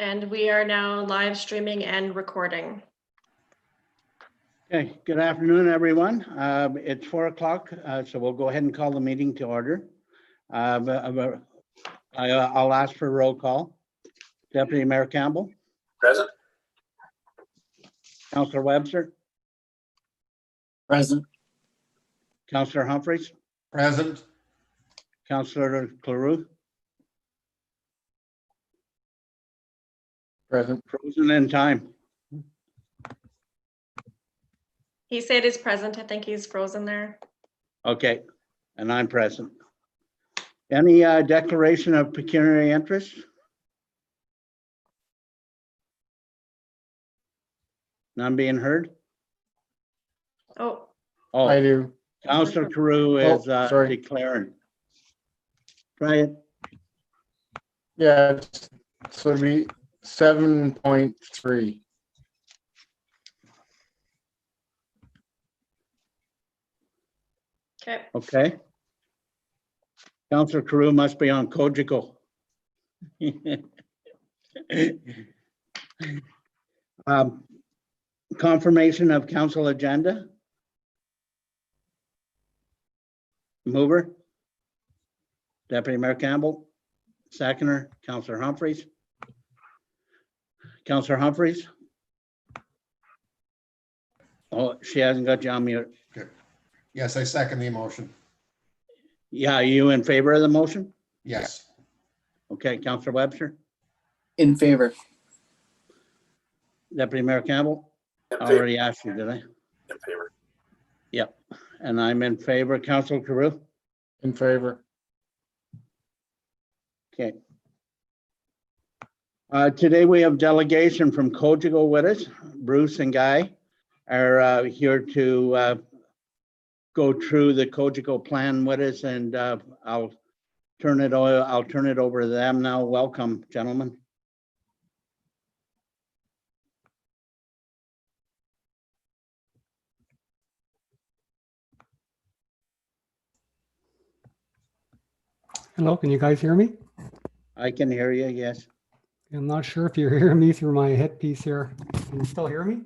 And we are now live streaming and recording. Okay, good afternoon, everyone. It's 4 o'clock, so we'll go ahead and call the meeting to order. I'll ask for a roll call. Deputy Mayor Campbell. Present. Councillor Webster. Present. Councillor Humphreys. Present. Councillor Cleroux. Present. Frozen in time. He said he's present. I think he's frozen there. Okay, and I'm present. Any declaration of pecuniary interest? None being heard? Oh, I Oh, do. Councillor Cleroux is sorry. declaring. Try it. Yeah, so it'd be 7.3. okay. Okay. Councillor Cleroux must be on Cogeco. Confirmation of council agenda. Mover. Deputy Mayor Campbell. Seconder, Councillor Humphreys. Councillor Humphreys. Oh, she hasn't got you on mute. Yes, I second the motion. Yeah, are you in favor of the motion? Yes. Okay, Councillor Webster. In favor. Deputy Mayor Campbell. In I favor. already asked you, did I? In favor. Yep, and I'm in favor. Councillor Cleroux. In favor. Okay. Today we have delegation from Cogeco with us. Bruce and Guy are here to go through the Cogeco plan with us, and I'll turn it over to them now. Welcome, gentlemen. Hello, can you guys hear me? I can hear you, yes. I'm not sure if you're hearing me through my headpiece here. Can you still hear me?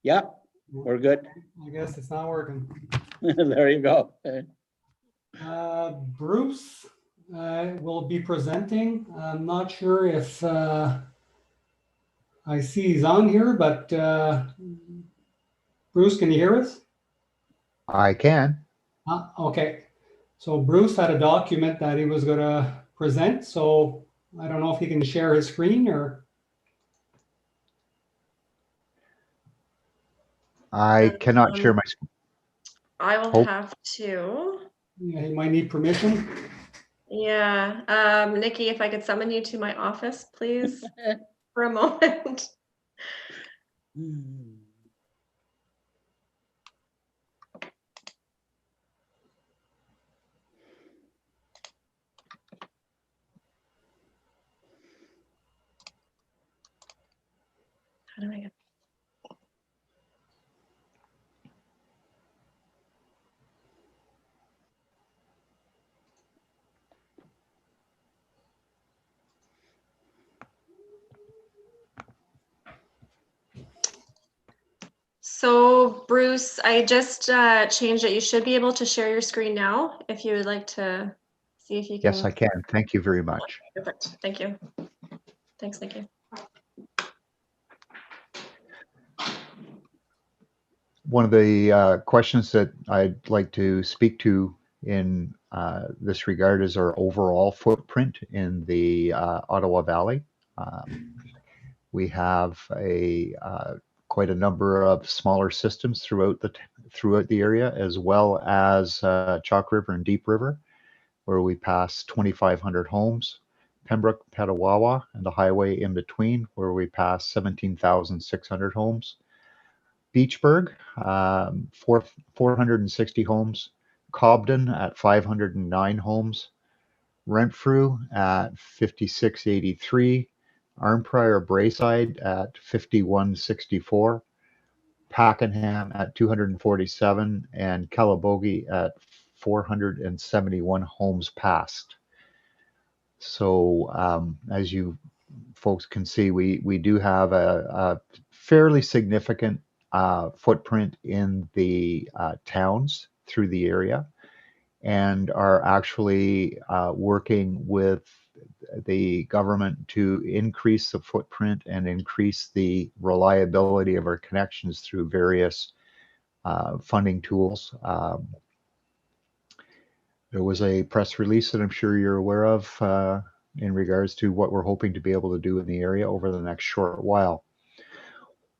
Yeah, we're good. I guess it's not working. There you go. Bruce will be presenting. I'm not sure if I see he's on here, but Bruce, can you hear us? I can. Okay. So Bruce had a document that he was going to present. So I don't know if he can share his screen or. I cannot share my screen. I will Oh. have to. Yeah, he might need permission. Yeah. Nikki, if I could summon you to my office, please, for a moment. How do I get? So Bruce, I just changed it. You should be able to share your screen now if you would like to see if you can. Yes, I can. Thank you very much. Perfect. Thank you. Thanks, Nikki. One of the questions that I'd like to speak to in this regard is our overall footprint in the Ottawa Valley. We have quite a number of smaller systems throughout the area, as well as Chalk River and Deep River, where we pass 2,500 homes. Pembroke, Petawawa, and the highway in between, where we pass 17,600 homes. Beachburg, 460 homes. Cobden at 509 homes. Renfrew at 5683. Arnprior Braeside at 5164. Pakenham at 247, and Calabogie at 471 homes passed. So as you folks can see, we do have a fairly significant footprint in the towns through the area, and are actually working with the government to increase the footprint and increase the reliability of our connections through various funding tools. There was a press release that I'm sure you're aware of in regards to what we're hoping to be able to do in the area over the next short while.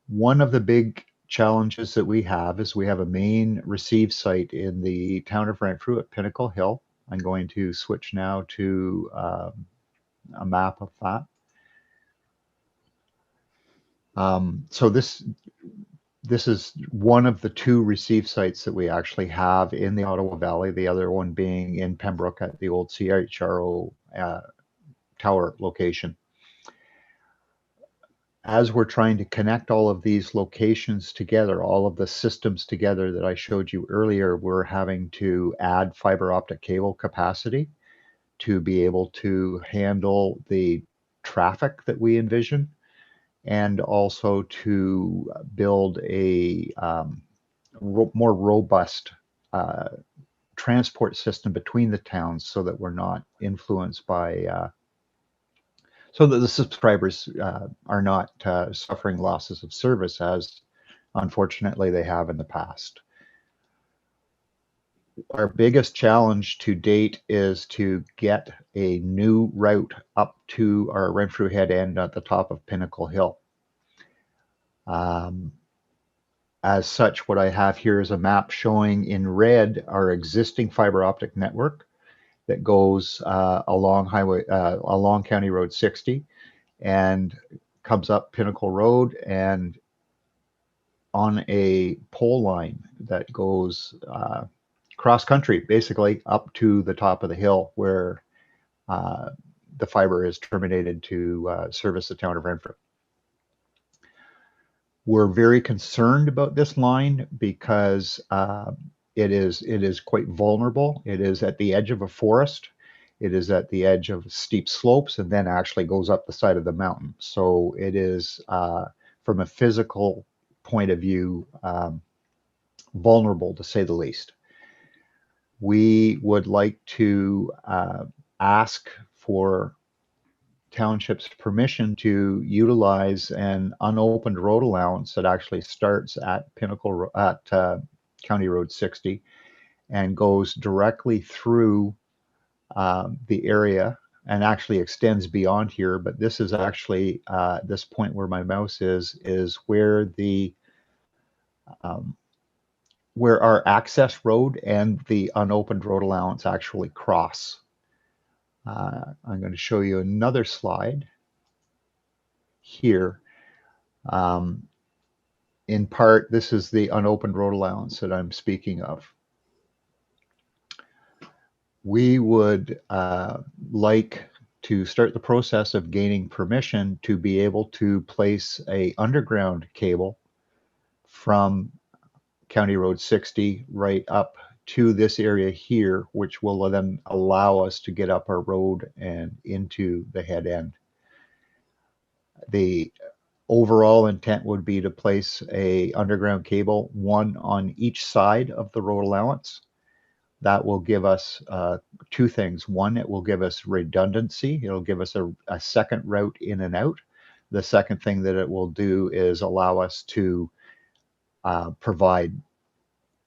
One of the big challenges that we have is we have a main receive site in the town of Renfrew at Pinnacle Hill. I'm going to switch now to a map of that. So this is one of the two receive sites that we actually have in the Ottawa Valley, the other one being in Pembroke at the old CHRO tower location. As we're trying to connect all of these locations together, all of the systems together that I showed you earlier, we're having to add fiber optic cable capacity to be able to handle the traffic that we envision, and also to build a more robust transport system between the towns so that we're not influenced by, so that the subscribers are not suffering losses of service as unfortunately they have in the past. Our biggest challenge to date is to get a new route up to our Renfrew head end at the top of Pinnacle Hill. As such, what I have here is a map showing in red our existing fiber optic network that goes along County Road 60 and comes up Pinnacle Road and on a pole line that goes cross country, basically up to the top of the hill where the fiber is terminated to service the town of Renfrew. We're very concerned about this line because it is quite vulnerable. It is at the edge of a forest. It is at the edge of steep slopes and then actually goes up the side of the mountain. So it is, from a physical point of view, vulnerable to say the least. We would like to ask for township's permission to utilize an unopened road allowance that actually starts at Pinnacle at County Road 60 and goes directly through the area and actually extends beyond here. But this is actually this point where my mouse is where the where our access road and the unopened road allowance actually cross. I'm going to show you another slide here. In part, this is the unopened road allowance that I'm speaking of. We would like to start the process of gaining permission to be able to place a underground cable from County Road 60 right up to this area here, which will then allow us to get up our road and into the head end. The overall intent would be to place a underground cable, one on each side of the road allowance. That will give us two things. One, it will give us redundancy. It'll give us a second route in and out. The second thing that it will do is allow us to provide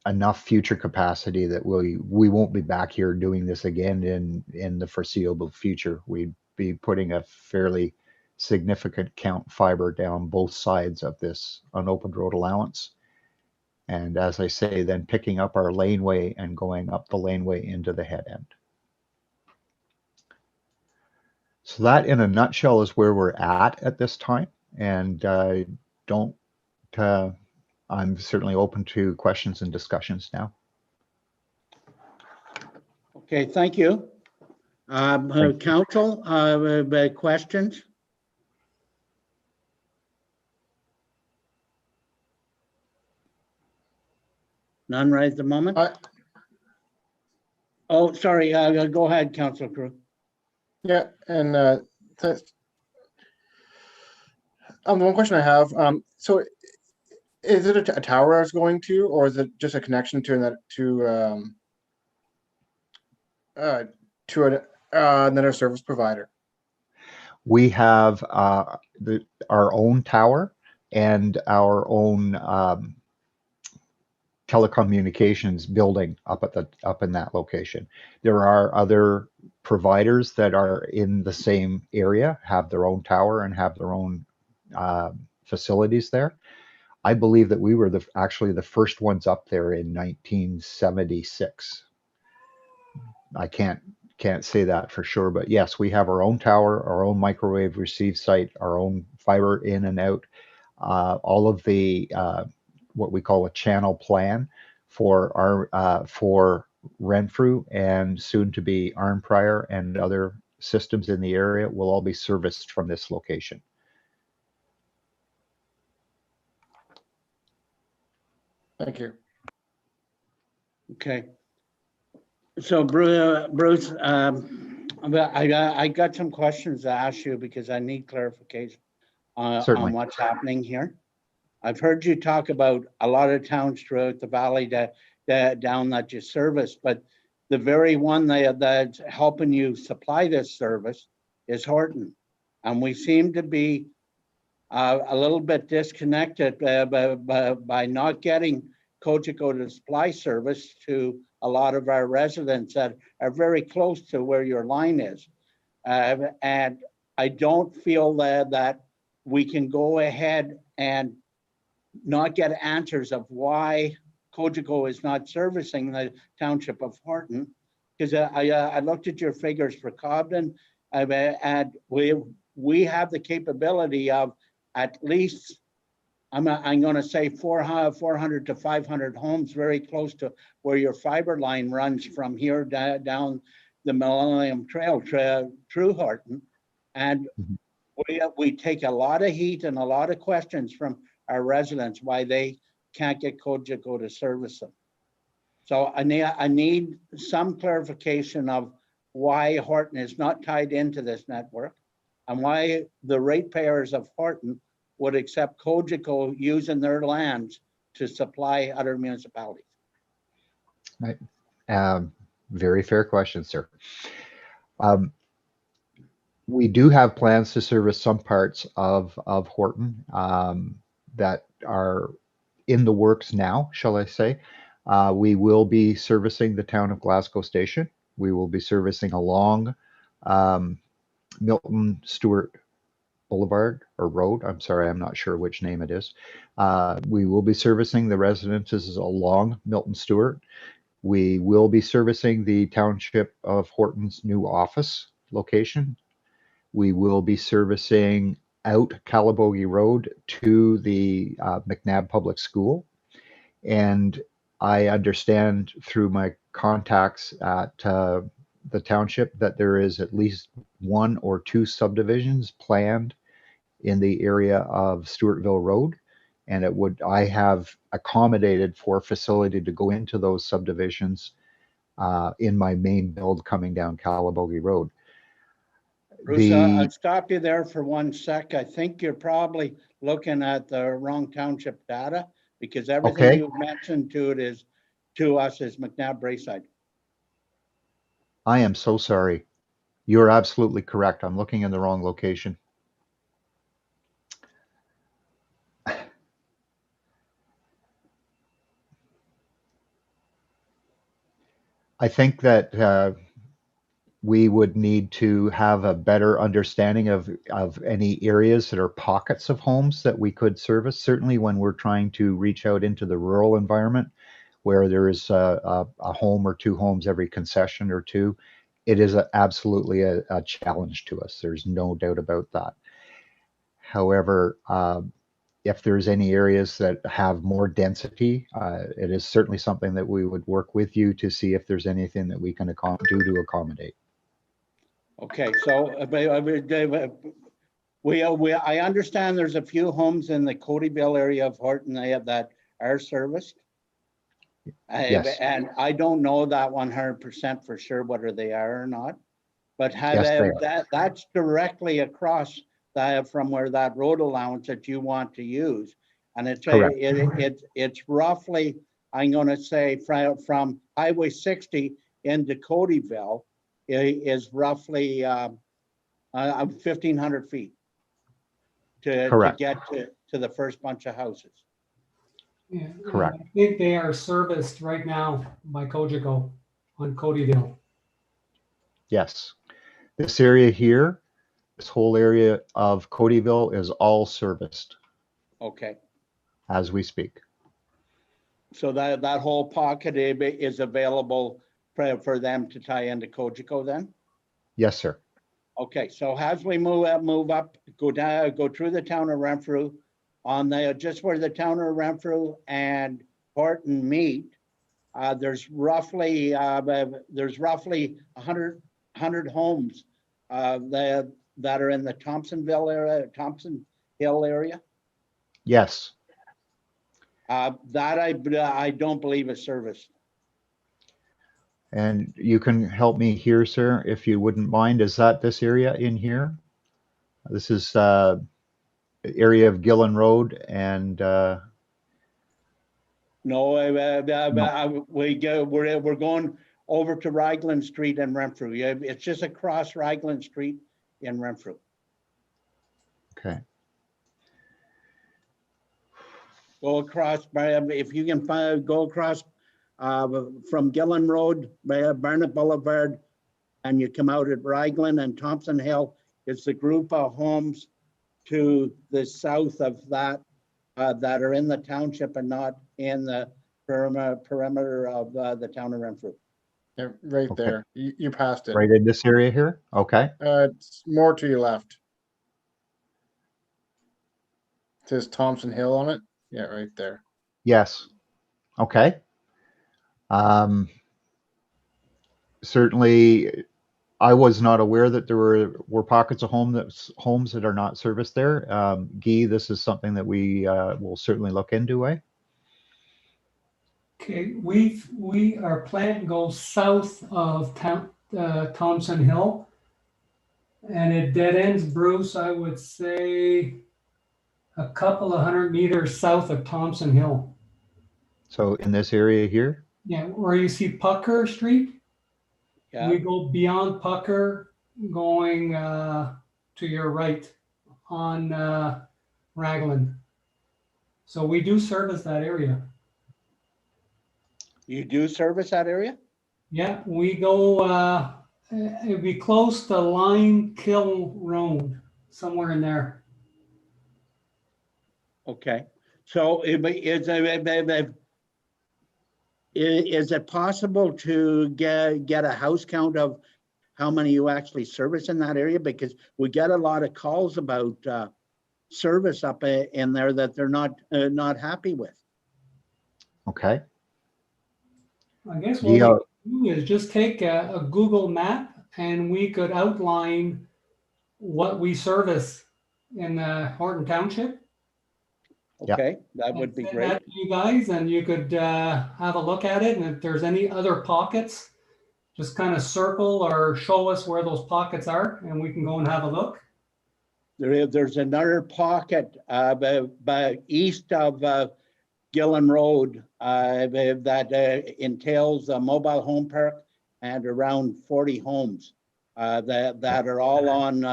enough future capacity that we won't be back here doing this again in the foreseeable future. We'd be putting a fairly significant count fiber down both sides of this unopened road allowance. And as I say, then picking up our laneway and going up the laneway into the head end. So that in a nutshell is where we're at this time. And I'm certainly open to questions and discussions now. Okay, thank you. Council, questions? None right at the moment? Oh, sorry, go ahead, Councilor Crew. Yeah, and The one question I have, so is it a tower I was going to, or is it just a connection to another service provider? We have our own tower and our own telecommunications building up in that location. There are other providers that are in the same area, have their own tower and have their own facilities there. I believe that we were actually the first ones up there in 1976. I can't say that for sure, but yes, we have our own tower, our own microwave receive site, our own fiber in and out, all of the what we call a channel plan for our for Renfrew and soon to be Arnprior and other systems in the area will all be serviced from this location. Thank you. Okay. So Bruce, I got some questions to ask you because I need clarification Certainly. on what's happening here. I've heard you talk about a lot of towns throughout the valley that down that you service, but the very one that's helping you supply this service is Horton. And we seem to be a little bit disconnected by not getting Cogeco to supply service to a lot of our residents that are very close to where your line is. And I don't feel that we can go ahead and not get answers of why Cogeco is not servicing the township of Horton. Because I looked at your figures for Cobden, and we have the capability of at least, I'm going to say 400 to 500 homes very close to where your fiber line runs from here down the Millennium Trail through Horton. And we take a lot of heat and a lot of questions from our residents why they can't get Cogeco to service them. So I need some clarification of why Horton is not tied into this network and why the ratepayers of Horton would accept Cogeco using their lands to supply other municipalities. Right. Very fair question, sir. We do have plans to service some parts of Horton that are in the works now, shall I say. We will be servicing the town of Glasgow Station. We will be servicing along Milton Stewart Boulevard or Road. I'm sorry, I'm not sure which name it is. We will be servicing the residences along Milton Stewart. We will be servicing the township of Horton's new office location. We will be servicing out Calabogie Road to the McNabb Public School. And I understand through my contacts at the township that there is at least 1 or 2 subdivisions planned in the area of Stewartville Road. And I have accommodated for facility to go into those subdivisions in my main build coming down Calabogie Road. Bruce, I'll stop you there for 1 sec. I think you're probably looking at the wrong township data because everything you've mentioned to us is McNabb Braeside. I am so sorry. You're absolutely correct. I'm looking in the wrong location. I think that we would need to have a better understanding of any areas that are pockets of homes that we could service. Certainly when we're trying to reach out into the rural environment where there is a home or 2 homes every concession or 2, it is absolutely a challenge to us. There's no doubt about that. However, if there's any areas that have more density, it is certainly something that we would work with you to see if there's anything that we can do to accommodate. Okay, so I understand there's a few homes in the Codyville area of Horton that are serviced. Yes. And I don't know that 100% for sure whether they are or not, but Yes, they are. that's directly across that from where that road allowance that you want to use. And Correct. it's roughly, I'm gonna say from Highway 60 into Codyville is roughly 1,500 feet to Correct. get to the first bunch of houses. Yeah, and Correct. I think they are serviced right now by Cogeco on Codyville. Yes. This area here, this whole area of Codyville is all serviced Okay, as we speak. so that whole pocket is available for them to tie into Cogeco then? Yes, sir. Okay, so as we move up, go down, go through the town of Renfrew, on the, just where the town of Renfrew and Horton meet, there's roughly 100 homes that are in the Thompsonville area, Thompson Hill area. Yes. That I don't believe is serviced. And you can help me here, sir, if you wouldn't mind. Is that this area in here? This is area of Gillen Road and No, we're going over to Raglan Street in Renfrew. Yeah, it's just across Raglan Street in Renfrew. okay. Go across, if you can go across from Gillen Road, Barnett Boulevard, and you come out at Raglan and Thompson Hill. It's the group of homes to the south of that that are in the township and not in the perimeter of the town of Renfrew. Yeah, right Okay. there. You passed it. Right in this area here? Okay. It's more to your left. It says Thompson Hill on it. Yeah, right there. Yes. Okay. Certainly, I was not aware that there were pockets of homes that are not serviced there. Guy, this is something that we will certainly look into, eh? Okay, we are planning to go south of Thompson Hill, and it dead ends, Bruce. I would say a couple of 100 meters south of Thompson Hill. So in this area here? Yeah, where you see Pucker Street, Yeah, we go beyond Pucker, going to your right on Raglan. So we do service that area. you do service that area? Yeah, we go, it'd be close to Lime Kill Road, somewhere in there. Okay, so is it possible to get a house count of how many you actually service in that area? Because we get a lot of calls about service up in there that they're not happy with. Okay. I guess what we could do is just take a Google map and we could outline what we service in Horton Township. Yeah. Okay, that would and be send great. that to you guys, and you could have a look at it. And if there's any other pockets, just kind of circle or show us where those pockets are, and we can go and have a look. There's another pocket by east of Gillen Road that entails a mobile home park and around 40 homes that are all on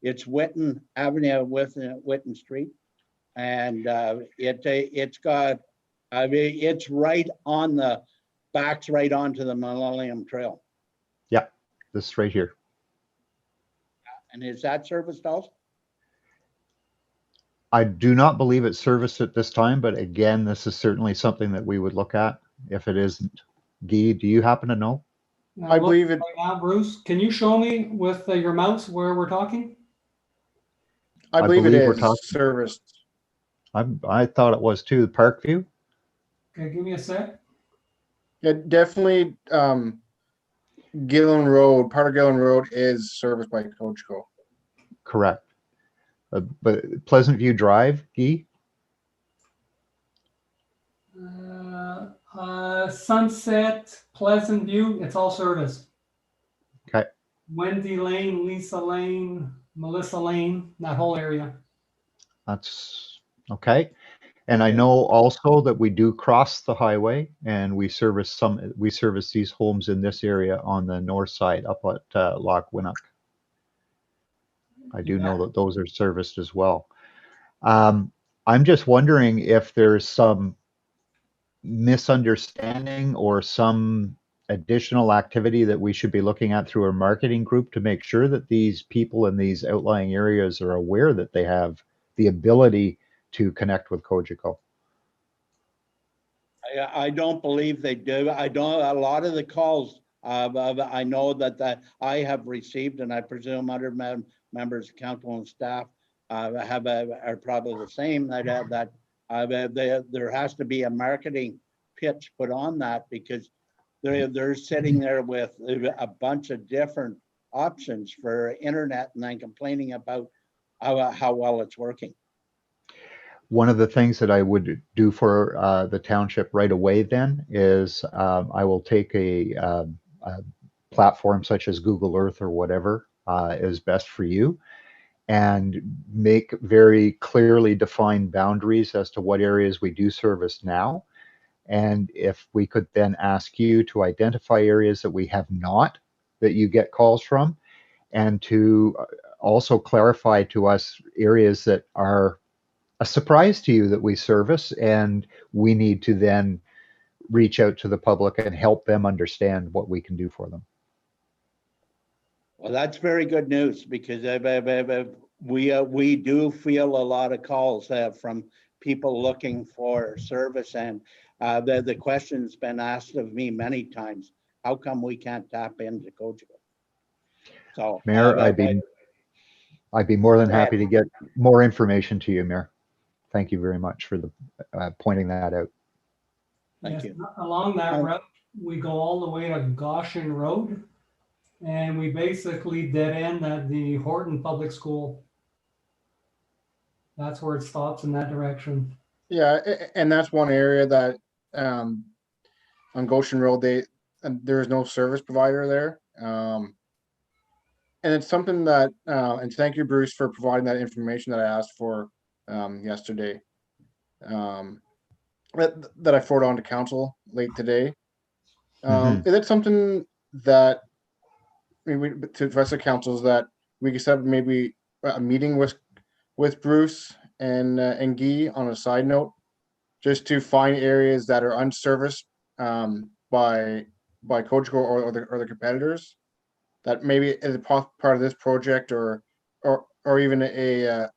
it's Whitten Avenue, Whitten Street, and it's got it's right on the backs right onto the Millennium Trail. Yeah, this right here. And is that serviced also? I do not believe it's serviced at this time, but again, this is certainly something that we would look at if it isn't. Guy, do you happen to know? Now, I look believe it. right now, Bruce, can you show me with your mouse where we're talking? I believe it believe we're is talking- serviced. I thought it was too. Parkview? Okay, give me a sec. Yeah, definitely. Gillen Road, part of Gillen Road is serviced by Cogeco. Correct. But Pleasant View Drive, Guy? Sunset, Pleasant View, it's all service. Okay. Wendy Lane, Lisa Lane, Melissa Lane, that whole area. That's okay. And I know also that we do cross the highway and we service these homes in this area on the north side up at Loch Winnock. I do know that those are serviced as well. I'm just wondering if there's some misunderstanding or some additional activity that we should be looking at through our marketing group to make sure that these people in these outlying areas are aware that they have the ability to connect with Cogeco. I don't believe they do. I don't, a lot of the calls, I know that I have received, and I presume other members of council and staff are probably the same, that there has to be a marketing pitch put on that, because they're sitting there with a bunch of different options for internet and then complaining about how well it's working. One of the things that I would do for the township right away then is I will take a platform such as Google Earth or whatever is best for you, and make very clearly defined boundaries as to what areas we do service now. And if we could then ask you to identify areas that we have not, that you get calls from, and to also clarify to us areas that are a surprise to you that we service, and we need to then reach out to the public and help them understand what we can do for them. Well, that's very good news, because we do feel a lot of calls from people looking for service, and the question's been asked of me many times: how come we can't tap into Cogeco? So, Mayor, I'd be more than happy to get more information to you, Mayor. Thank you very much for the pointing that out. Thank you. Along that route, we go all the way to Goshen Road, and we basically dead end at the Horton Public School. That's where it stops in that direction. Yeah, and that's one area that on Goshen Road, there is no service provider there. And it's something that, and thank you, Bruce, for providing that information that I asked for yesterday. That I forwarded on to council late today. Is it something that to address the councils that we could set maybe a meeting with Bruce and Guy on a side note, just to find areas that are unserviced by Cogeco or the competitors, that maybe as a part of this project or even a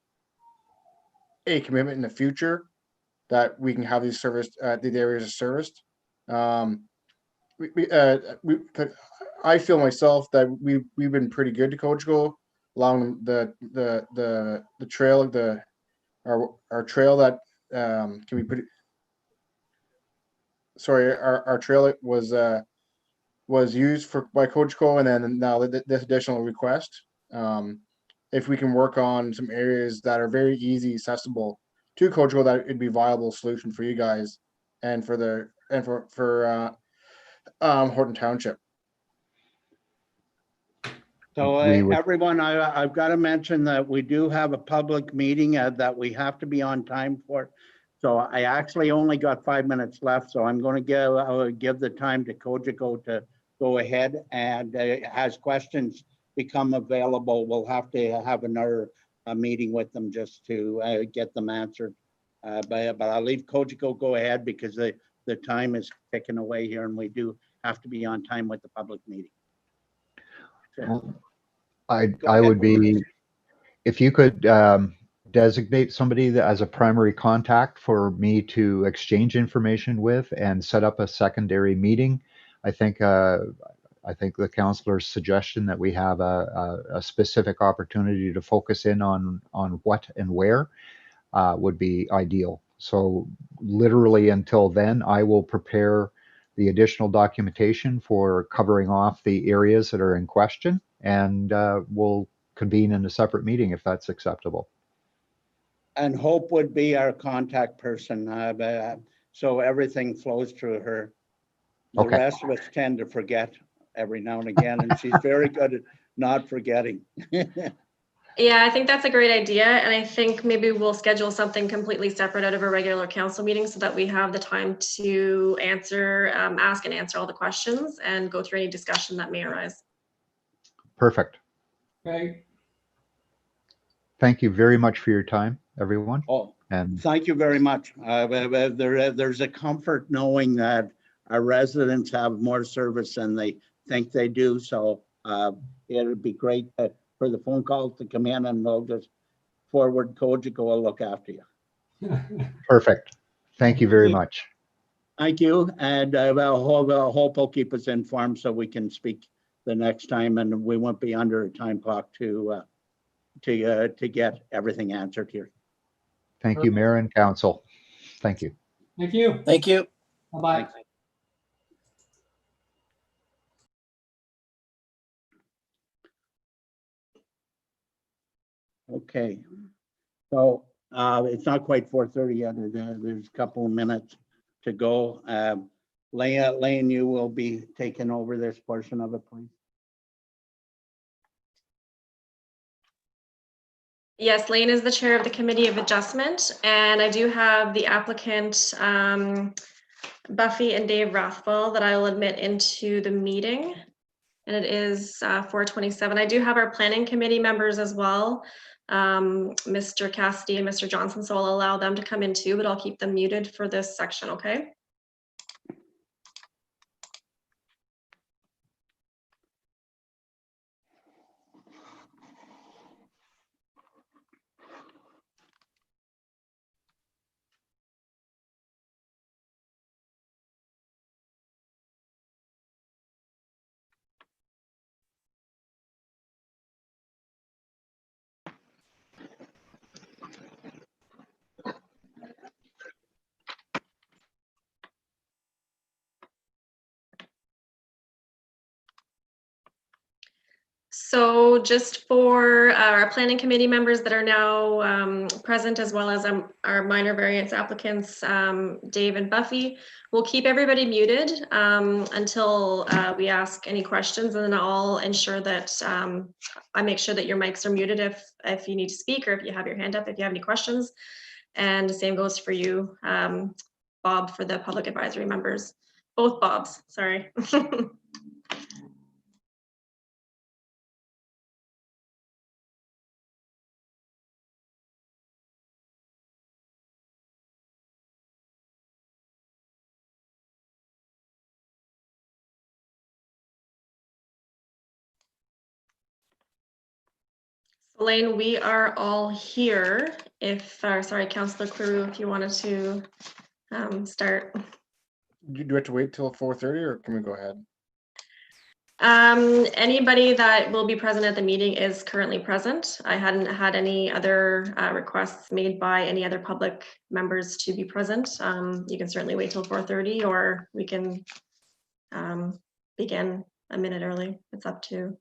commitment in the future that we can have these serviced, these areas are serviced. I feel myself that we've been pretty good to Cogeco along the trail, our trail that can be pretty. Sorry, our trail was used by Cogeco, and then now this additional request. If we can work on some areas that are very easy accessible to Cogeco, that it'd be a viable solution for you guys and for Horton Township. So everyone, I've got to mention that we do have a public meeting that we have to be on time for. So I actually only got 5 minutes left, so I'm going to give the time to Cogeco to go ahead, and as questions become available, we'll have to have another meeting with them just to get them answered. But I'll leave Cogeco go ahead, because the time is ticking away here, and we do have to be on time with the public meeting. Well, I would be, if you could designate somebody as a primary contact for me to exchange information with and set up a secondary meeting. I think the councillor's suggestion that we have a specific opportunity to focus in on what and where would be ideal. So literally until then, I will prepare the additional documentation for covering off the areas that are in question, and we'll convene in a separate meeting if that's acceptable. And Hope would be our contact person, so everything flows through her. The rest of us tend to forget every now and again, and she's very good at not forgetting. Yeah, I think that's a great idea. And I think maybe we'll schedule something completely separate out of a regular council meeting so that we have the time to answer, ask and answer all the questions and go through any discussion that may arise. Perfect. Okay, Thank you very much for your time, everyone. Oh, And thank you very much. There's a comfort knowing that our residents have more service than they think they do. So it'd be great for the phone calls to come in, and we'll just forward Cogeco will look after you. perfect. Thank you very much. Thank you, and I hope will keep us informed so we can speak the next time, and we won't be under a time clock to get everything answered here. Thank you, Mayor and Council. Thank you. thank you. Thank you. Bye-bye. Okay, so it's not quite 4:30 yet. There's a couple of minutes to go. Lane, you will be taking over this portion of it, please. Yes, Lane is the chair of the Committee of Adjustment, and I do have the applicant, Buffy and Dave Rothwell, that I will admit into the meeting. And it is 4:27. I do have our planning committee members as well, Mr. Cassidy and Mr. Johnson, so I'll allow them to come in too, but I'll keep them muted for this section, okay? So just for our planning committee members that are now present, as well as our minor variance applicants, Dave and Buffy, we'll keep everybody muted until we ask any questions, and then I'll ensure that I make sure that your mics are muted if you need to speak, or if you have your hand up, if you have any questions. And the same goes for you, Bob, for the public advisory members. Both Bobs, sorry. Elaine, we are all here. If, sorry, Councillor Cleroux, if you wanted to start. Do we have to wait till 4:30 or can we go ahead? Anybody that will be present at the meeting is currently present. I hadn't had any other requests made by any other public members to be present. You can certainly wait till 4:30, or we can begin a minute early. It's up to.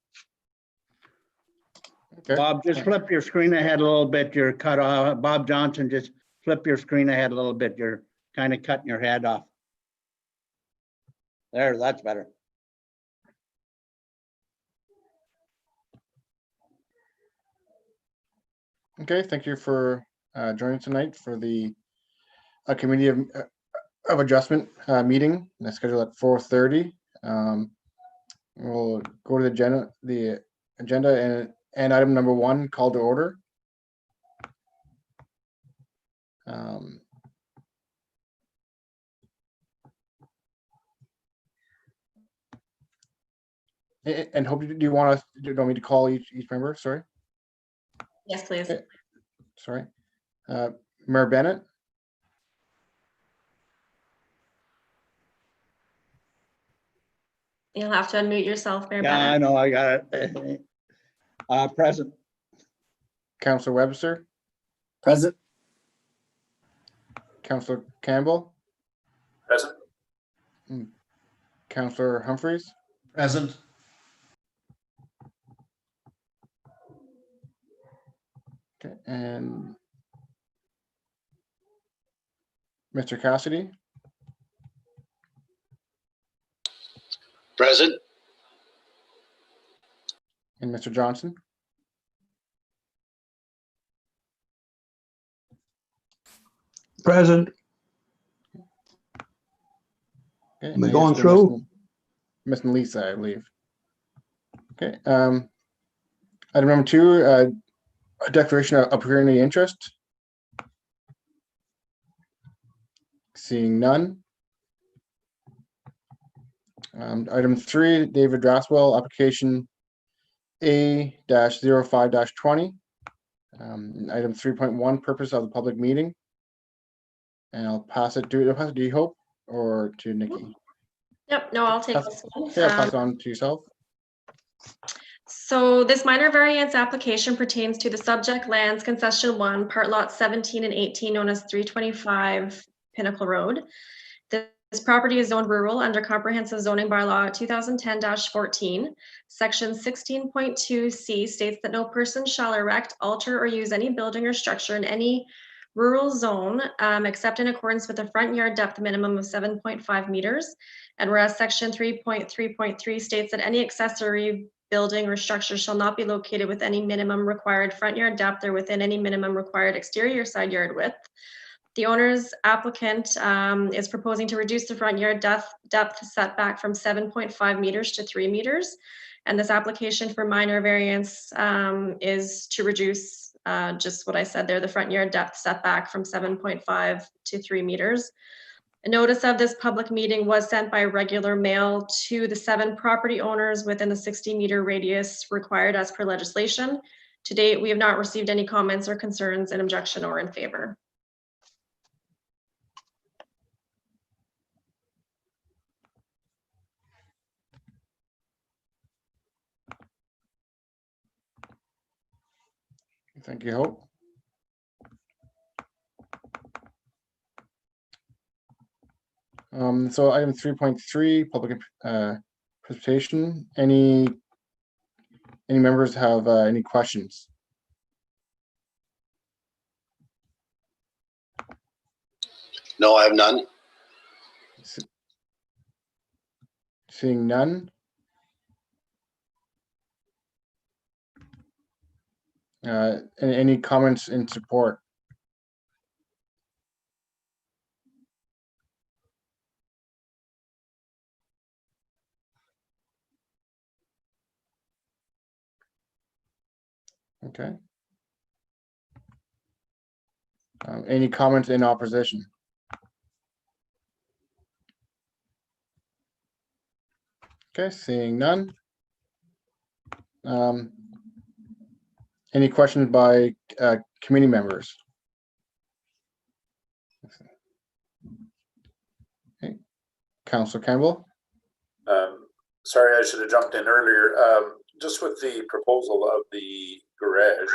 Okay. Bob, just flip your screen ahead a little bit. You're cut off. Bob Johnson, just flip your screen ahead a little bit. You're kind of cutting your head off. There, that's better. Okay, thank you for joining tonight for the Committee of Adjustment meeting that's scheduled at 4:30. We'll go to the agenda and item number 1, call to order. And hope, do you want me to call each member? Sorry. Yes, please. Okay. Sorry. Mayor Bennett, You'll have to unmute yourself, Mayor Yeah, I Bennett. know, I got it. Present. Councillor Webster, Present. Councillor Campbell, Present. Councillor Humphreys, Present. okay, and Mr. Cassidy, Present. and Mr. Johnson. Present. Okay, Am I and going still through? missing Lisa, I believe. Okay, item number 2, a declaration of pecuniary interest. Seeing none. Item 3, David Draswell, application A-05-20. Item 3.1, purpose of the public meeting. And I'll pass it to you, Hope, or to Nikki. Yep, no, I'll take this one. Okay, I'll pass it on to yourself. So this minor variance application pertains to the subject lands concession 1, part lots 17 and 18, known as 325 Pinnacle Road. This property is zoned rural under comprehensive zoning bylaw 2010-14. Section 16.2C states that no person shall erect, alter, or use any building or structure in any rural zone except in accordance with the front yard depth minimum of 7.5 meters. And whereas section 3.3.3 states that any accessory building or structure shall not be located with any minimum required front yard depth or within any minimum required exterior side yard width. The owner's applicant is proposing to reduce the front yard depth setback from 7.5 meters to 3 meters. And this application for minor variance is to reduce just what I said there, the front yard depth setback from 7.5 to 3 meters. A notice of this public meeting was sent by regular mail to the 7 property owners within the 60-meter radius required as per legislation. To date, we have not received any comments or concerns in objection or in favor. Thank you, Hope. So item 3.3, public participation. Any members have any questions? No, I have none. Seeing none. Any comments in support? Okay. Any comments in opposition? Okay, seeing none. Any questions by committee members? Okay. Councillor Campbell? Sorry, I should have jumped in earlier. Just with the proposal of the garage,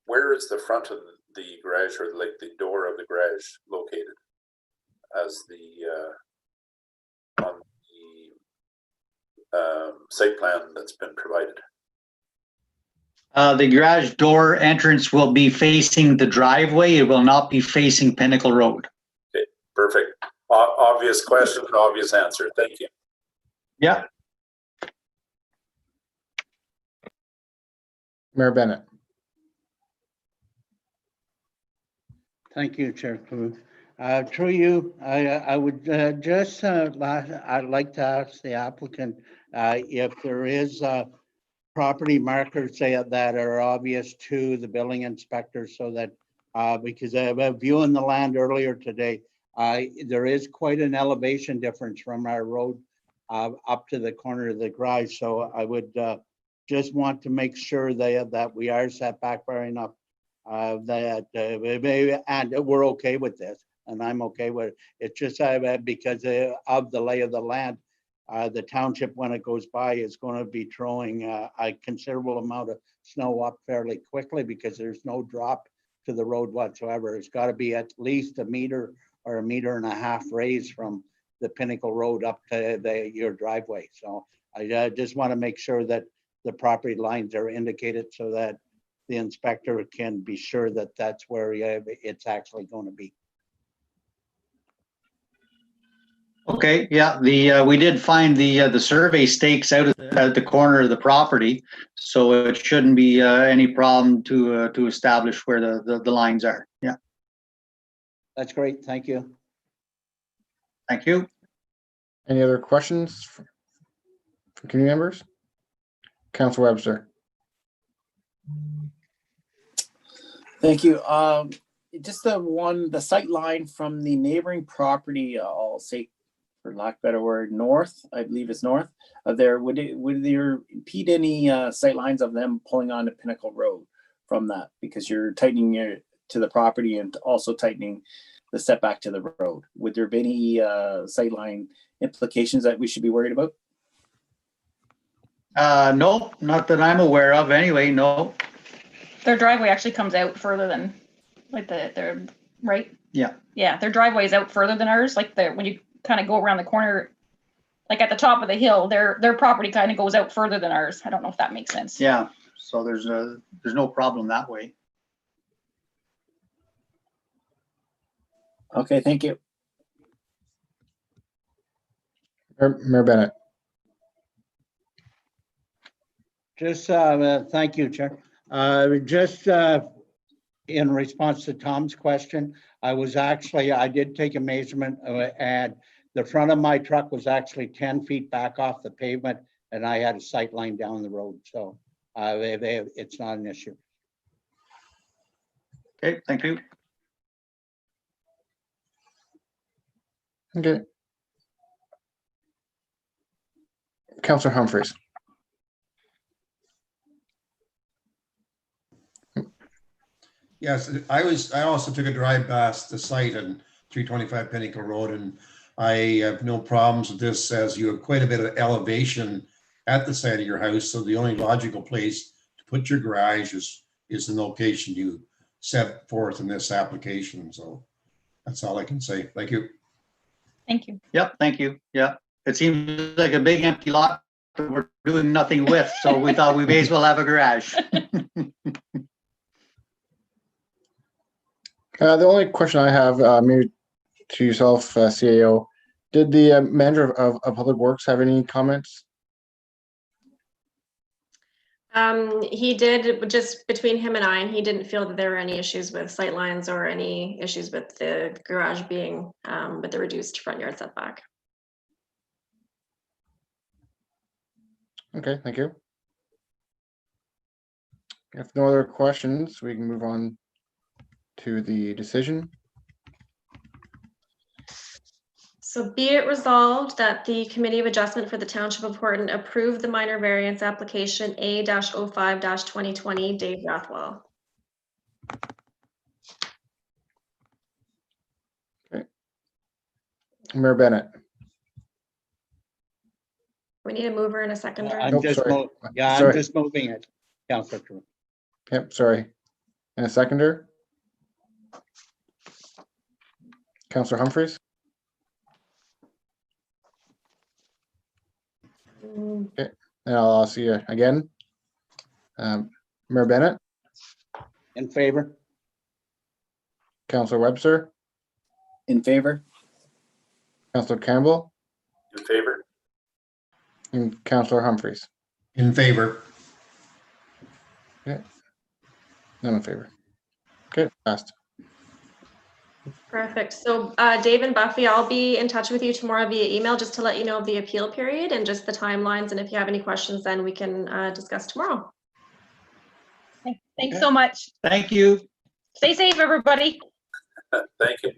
where is the front of the garage, or like the door of the garage, located as the on the site plan that's been provided? The garage door entrance will be facing the driveway. It will not be facing Pinnacle Road. Okay, perfect. Obvious question, obvious answer. Thank you. Yeah. Mayor Bennett? Thank you, Chair Clue. Through you, I would just, I'd like to ask the applicant if there is property markers that are obvious to the building inspector, so that, because I was viewing the land earlier today, there is quite an elevation difference from our road up to the corner of the garage. So I would just want to make sure that we are set back far enough that and we're okay with this, and I'm okay with it. It's just because of the lay of the land, the township, when it goes by, is going to be throwing a considerable amount of snow up fairly quickly, because there's no drop to the road whatsoever. It's got to be at least a meter or 1.5 meters raise from the Pinnacle Road up to your driveway. So I just want to make sure that the property lines are indicated so that the inspector can be sure that that's where it's actually going to be. Okay, yeah, we did find the survey stakes out at the corner of the property, so it shouldn't be any problem to establish where the lines are. Yeah. That's great. Thank you. Thank you. Any other questions from community members? Council Webster. Thank you. Just the sight line from the neighboring property, I'll say, for lack of a better word, north, I believe it's north of there, would there impede any sight lines of them pulling onto Pinnacle Road from that? Because you're tightening to the property and also tightening the setback to the road. Would there be any sightline implications that we should be worried about? Nope, not that I'm aware of anyway, no. Their driveway actually comes out further than like their right. Yeah. Yeah, their driveway is out further than ours. Like when you kind of go around the corner, like at the top of the hill, their property kind of goes out further than ours. I don't know if that makes sense. Yeah, so there's no problem that way. Okay, thank you. Mayor Bennett. Just, thank you, Chair. Just in response to Tom's question, I did take a measurement and the front of my truck was actually 10 feet back off the pavement and I had a sight line down the road. So it's not an issue. Okay, thank you. Okay. Councillor Humphreys. Yes, I also took a drive past the site on 325 Pinnacle Road, and I have no problems with this, as you have quite a bit of elevation at the side of your house. So the only logical place to put your garage is the location you set forth in this application. So that's all I can say. Thank you. Thank you. Yep, thank you. Yeah, it seems like a big empty lot that we're doing nothing with, so we thought we may as well have a garage. The only question I have, maybe to yourself, CAO, did the manager of Public Works have any comments? He did, just between him and I, and he didn't feel that there were any issues with sightlines or any issues with the garage being with the reduced front yard setback. Okay, thank you. If no other questions, we can move on to the decision. So be it resolved that the Committee of Adjustment for the Township of Horton approve the minor variance application A-05-2020, Dave Rathwell. Okay. Mayor Bennett. We need a mover and a seconder. I'm Nope, just, sorry. I'm Sorry. just moving it, Councillor Crew. Yep, sorry. And a seconder? Councillor Humphreys? And I'll ask you again. Mayor Bennett, In favor? Councillor Webster, In favor? Councillor Campbell, In favor? and Councillor Humphreys. In favor. I'm in favor. Okay, passed. Perfect. So Dave and Buffy, I'll be in touch with you tomorrow via email just to let you know of the appeal period and just the timelines. And if you have any questions, then we can discuss tomorrow. Thanks so much. Thank you. Stay safe, everybody. Thank you.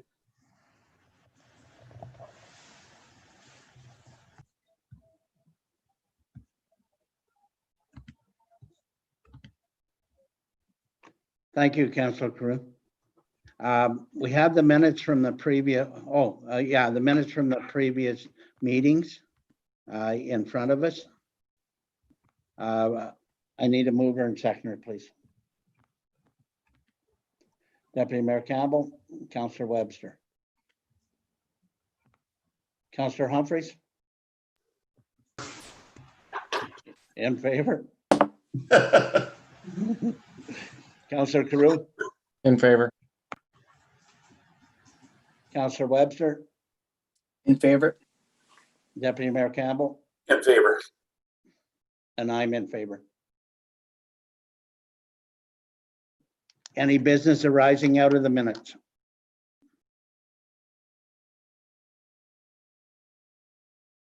Thank you, Councillor Crew. We have the minutes from the previous, the minutes from the previous meetings in front of us. I need a mover and seconder, please. Deputy Mayor Campbell, Councillor Webster. Councillor Humphreys? In favor? Councillor Carew? In favor. Councillor Webster? In favor? Deputy Mayor Campbell? In favor? And I'm in favor. Any business arising out of the minutes?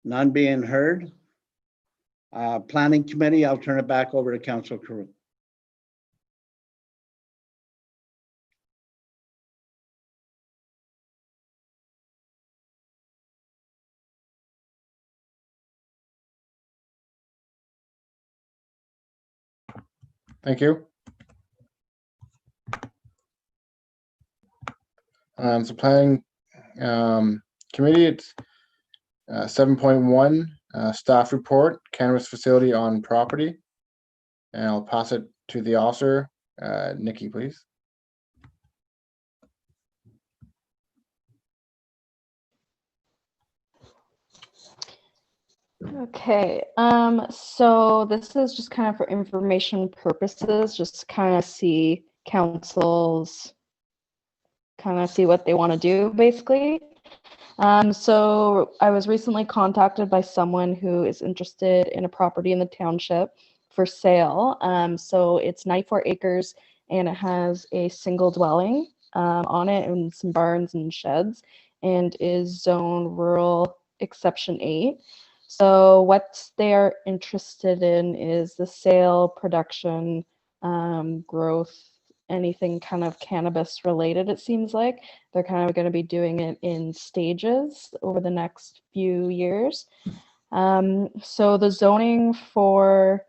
None being heard. Planning Committee, I'll turn it back over to Council Crew. Thank you. So planning committee, it's 7.1 staff report, cannabis facility on property. And I'll pass it to the officer. Nikki, please. Okay, so this is just kind of for information purposes, just to kind of see councils, kind of see what they want to do, basically. So I was recently contacted by someone who is interested in a property in the township for sale. So it's 94 acres and it has a single dwelling on it and some barns and sheds, and is zone rural exception 8. So what they are interested in is the sale, production, growth, anything kind of cannabis related, it seems like. They're kind of going to be doing it in stages over the next few years. So the zoning for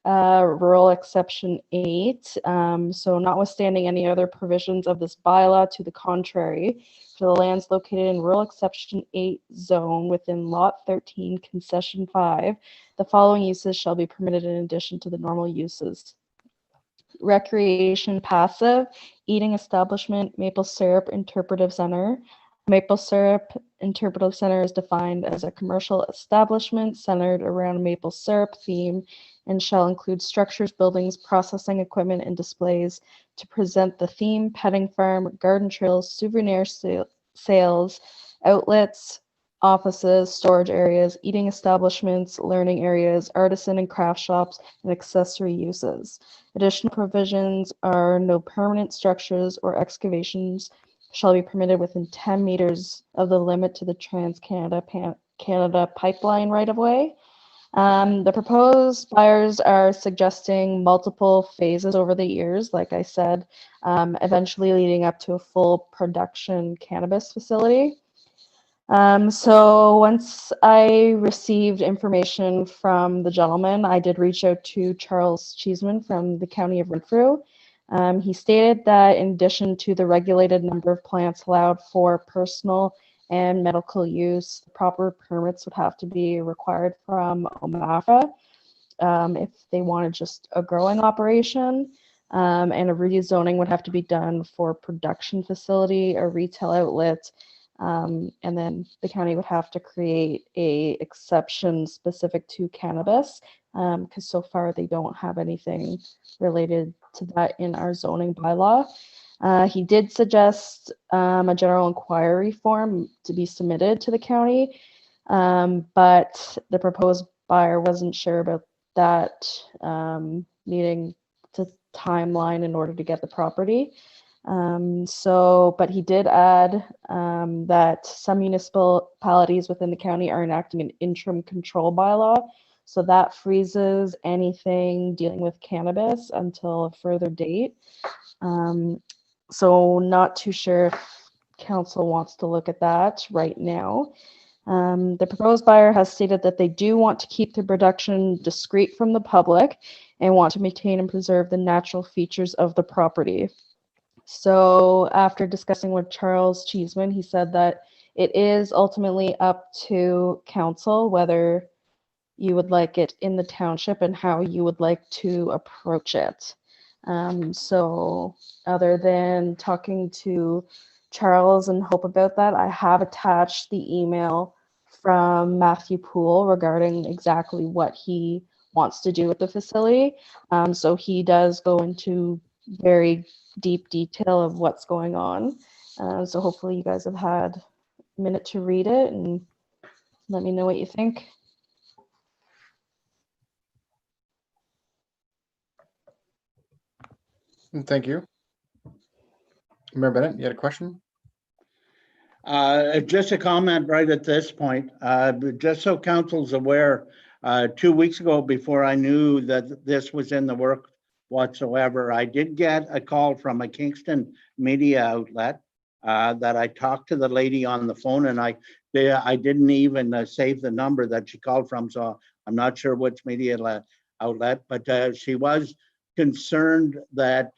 rural exception 8, so notwithstanding any other provisions of this bylaw to the contrary, for the lands located in rural exception 8 zone within lot 13 concession 5, the following uses shall be permitted in addition to the normal uses: recreation passive, eating establishment, maple syrup interpretive center. Maple syrup interpretive center is defined as a commercial establishment centered around a maple syrup theme and shall include structures, buildings, processing equipment, and displays to present the theme: petting farm, garden trails, souvenir sales, outlets, offices, storage areas, eating establishments, learning areas, artisan and craft shops, and accessory uses. Additional provisions are: no permanent structures or excavations shall be permitted within 10 meters of the limit to the Trans-Canada pipeline right-of-way. The proposed buyers are suggesting multiple phases over the years, like I said, eventually leading up to a full production cannabis facility. So once I received information from the gentleman, I did reach out to Charles Cheeseman from the County of Renfrew. He stated that in addition to the regulated number of plants allowed for personal and medical use, proper permits would have to be required from OMAFRA if they wanted just a growing operation, and a rezoning would have to be done for production facility, a retail outlet, and then the county would have to create a exception specific to cannabis, because so far they don't have anything related to that in our zoning bylaw. He did suggest a general inquiry form to be submitted to the county, but the proposed buyer wasn't sure about that, needing to timeline in order to get the property. But he did add that some municipalities within the county are enacting an interim control bylaw. So that freezes anything dealing with cannabis until a further date. So not too sure if council wants to look at that right now. The proposed buyer has stated that they do want to keep the production discreet from the public and want to maintain and preserve the natural features of the property. So after discussing with Charles Cheeseman, he said that it is ultimately up to council whether you would like it in the township and how you would like to approach it. So other than talking to Charles and Hope about that, I have attached the email from Matthew Poole regarding exactly what he wants to do with the facility. So he does go into very deep detail of what's going on. So hopefully you guys have had a minute to read it and let me know what you think. Thank you. Mayor Bennett, you had a question? Just a comment right at this point, just so council's aware, 2 weeks ago, before I knew that this was in the work whatsoever, I did get a call from a Kingston media outlet that I talked to the lady on the phone, and I didn't even save the number that she called from, so I'm not sure which media outlet, but she was concerned that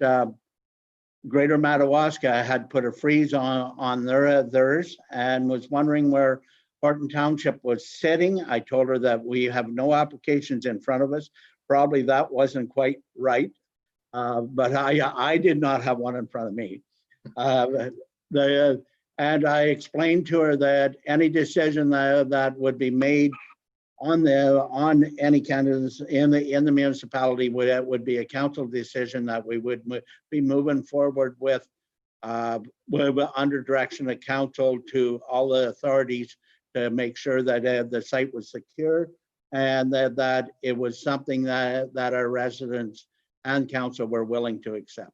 Greater Madawaska had put a freeze on theirs and was wondering where Horton Township was sitting. I told her that we have no applications in front of us. Probably that wasn't quite right, but I did not have one in front of me. And I explained to her that any decision that would be made on any candidates in the municipality would be a council decision that we would be moving forward with under direction of council to all the authorities to make sure that the site was secure and that it was something that our residents and council were willing to accept.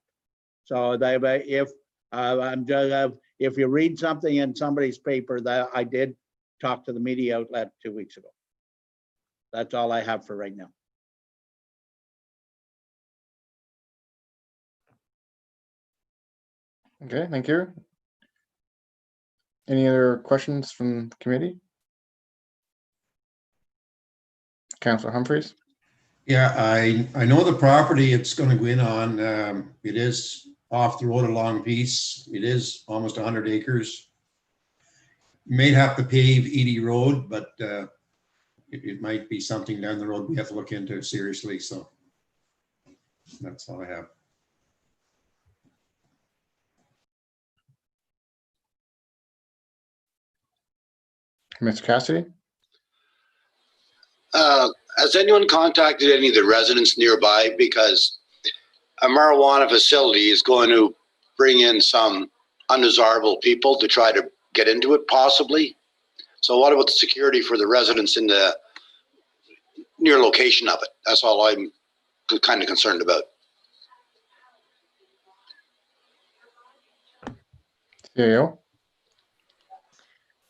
So if you read something in somebody's paper, that I did talk to the media outlet 2 weeks ago. That's all I have for right now. Okay, thank you. Any other questions from the committee? Councillor Humphreys? Yeah, I know the property it's going to go in on. It is off the road a long piece. It is almost 100 acres. May have to pave Edie Road, but it might be something down the road we have to look into seriously. So that's all I have. Mr. Cassidy? Has anyone contacted any of the residents nearby? Because a marijuana facility is going to bring in some undesirable people to try to get into it possibly. So what about the security for the residents in the near location of it? That's all I'm kind of concerned about. CAO?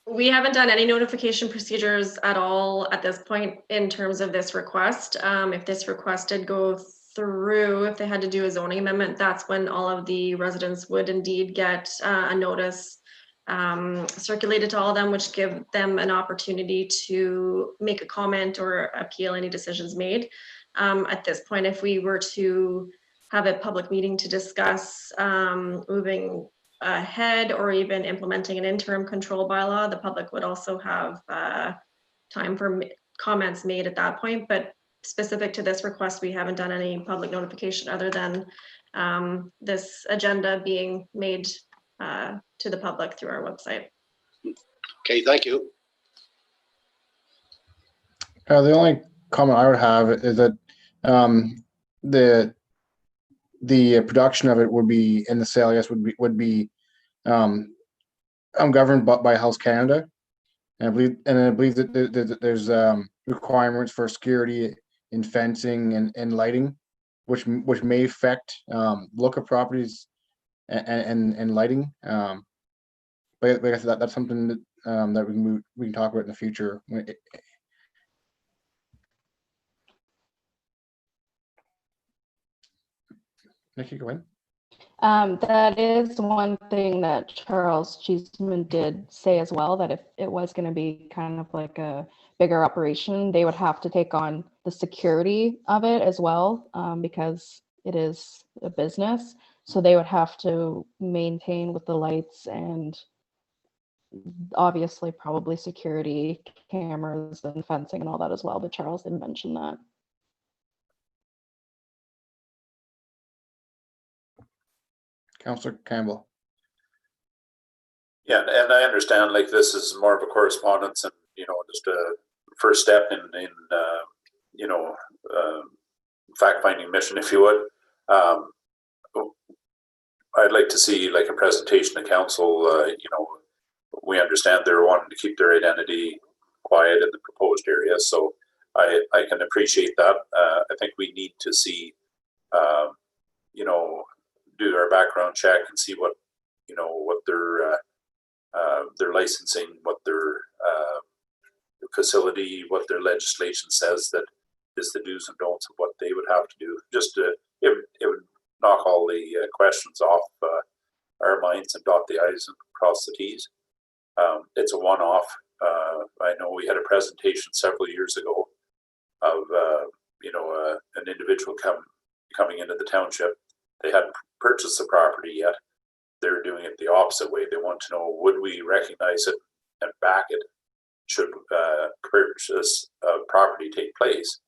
We haven't done any notification procedures at all at this point in terms of this request. If this request did go through, if they had to do a zoning amendment, that's when all of the residents would indeed get a notice circulated to all of them, which give them an opportunity to make a comment or appeal any decisions made. At this point, if we were to have a public meeting to discuss moving ahead or even implementing an interim control bylaw, the public would also have time for comments made at that point. But specific to this request, we haven't done any public notification other than this agenda being made to the public through our website. Okay, thank you. The only comment I would have is that the production of it would be, and the sale, yes, would be governed by Health Canada, and I believe that there's requirements for security in fencing and lighting, which may affect look of properties and lighting. But like I said, that's something that we can talk about in the future. Nikki, go ahead. That is one thing that Charles Cheeseman did say as well, that if it was going to be kind of like a bigger operation, they would have to take on the security of it as well, because it is a business. So they would have to maintain with the lights and obviously probably security cameras and fencing and all that as well. But Charles didn't mention that. Councillor Campbell. Yeah, and I understand like this is more of a correspondence and, you know, just a first step in you know, fact-finding mission, if you would. I'd like to see like a presentation to council. You know, we understand they're wanting to keep their identity quiet in the proposed area, so I can appreciate that. I think we need to see, you know, do our background check and see what, you know, what their their licensing, what their facility, what their legislation says that is the do's and don'ts of what they would have to do. Just it would knock all the questions off our minds and dot the i's and cross the t's. It's a one-off. I know we had a presentation several years ago of an individual coming into the township. They hadn't purchased the property yet. They're doing it the opposite way. They want to know, would we recognize it and back it should purchase of property take place?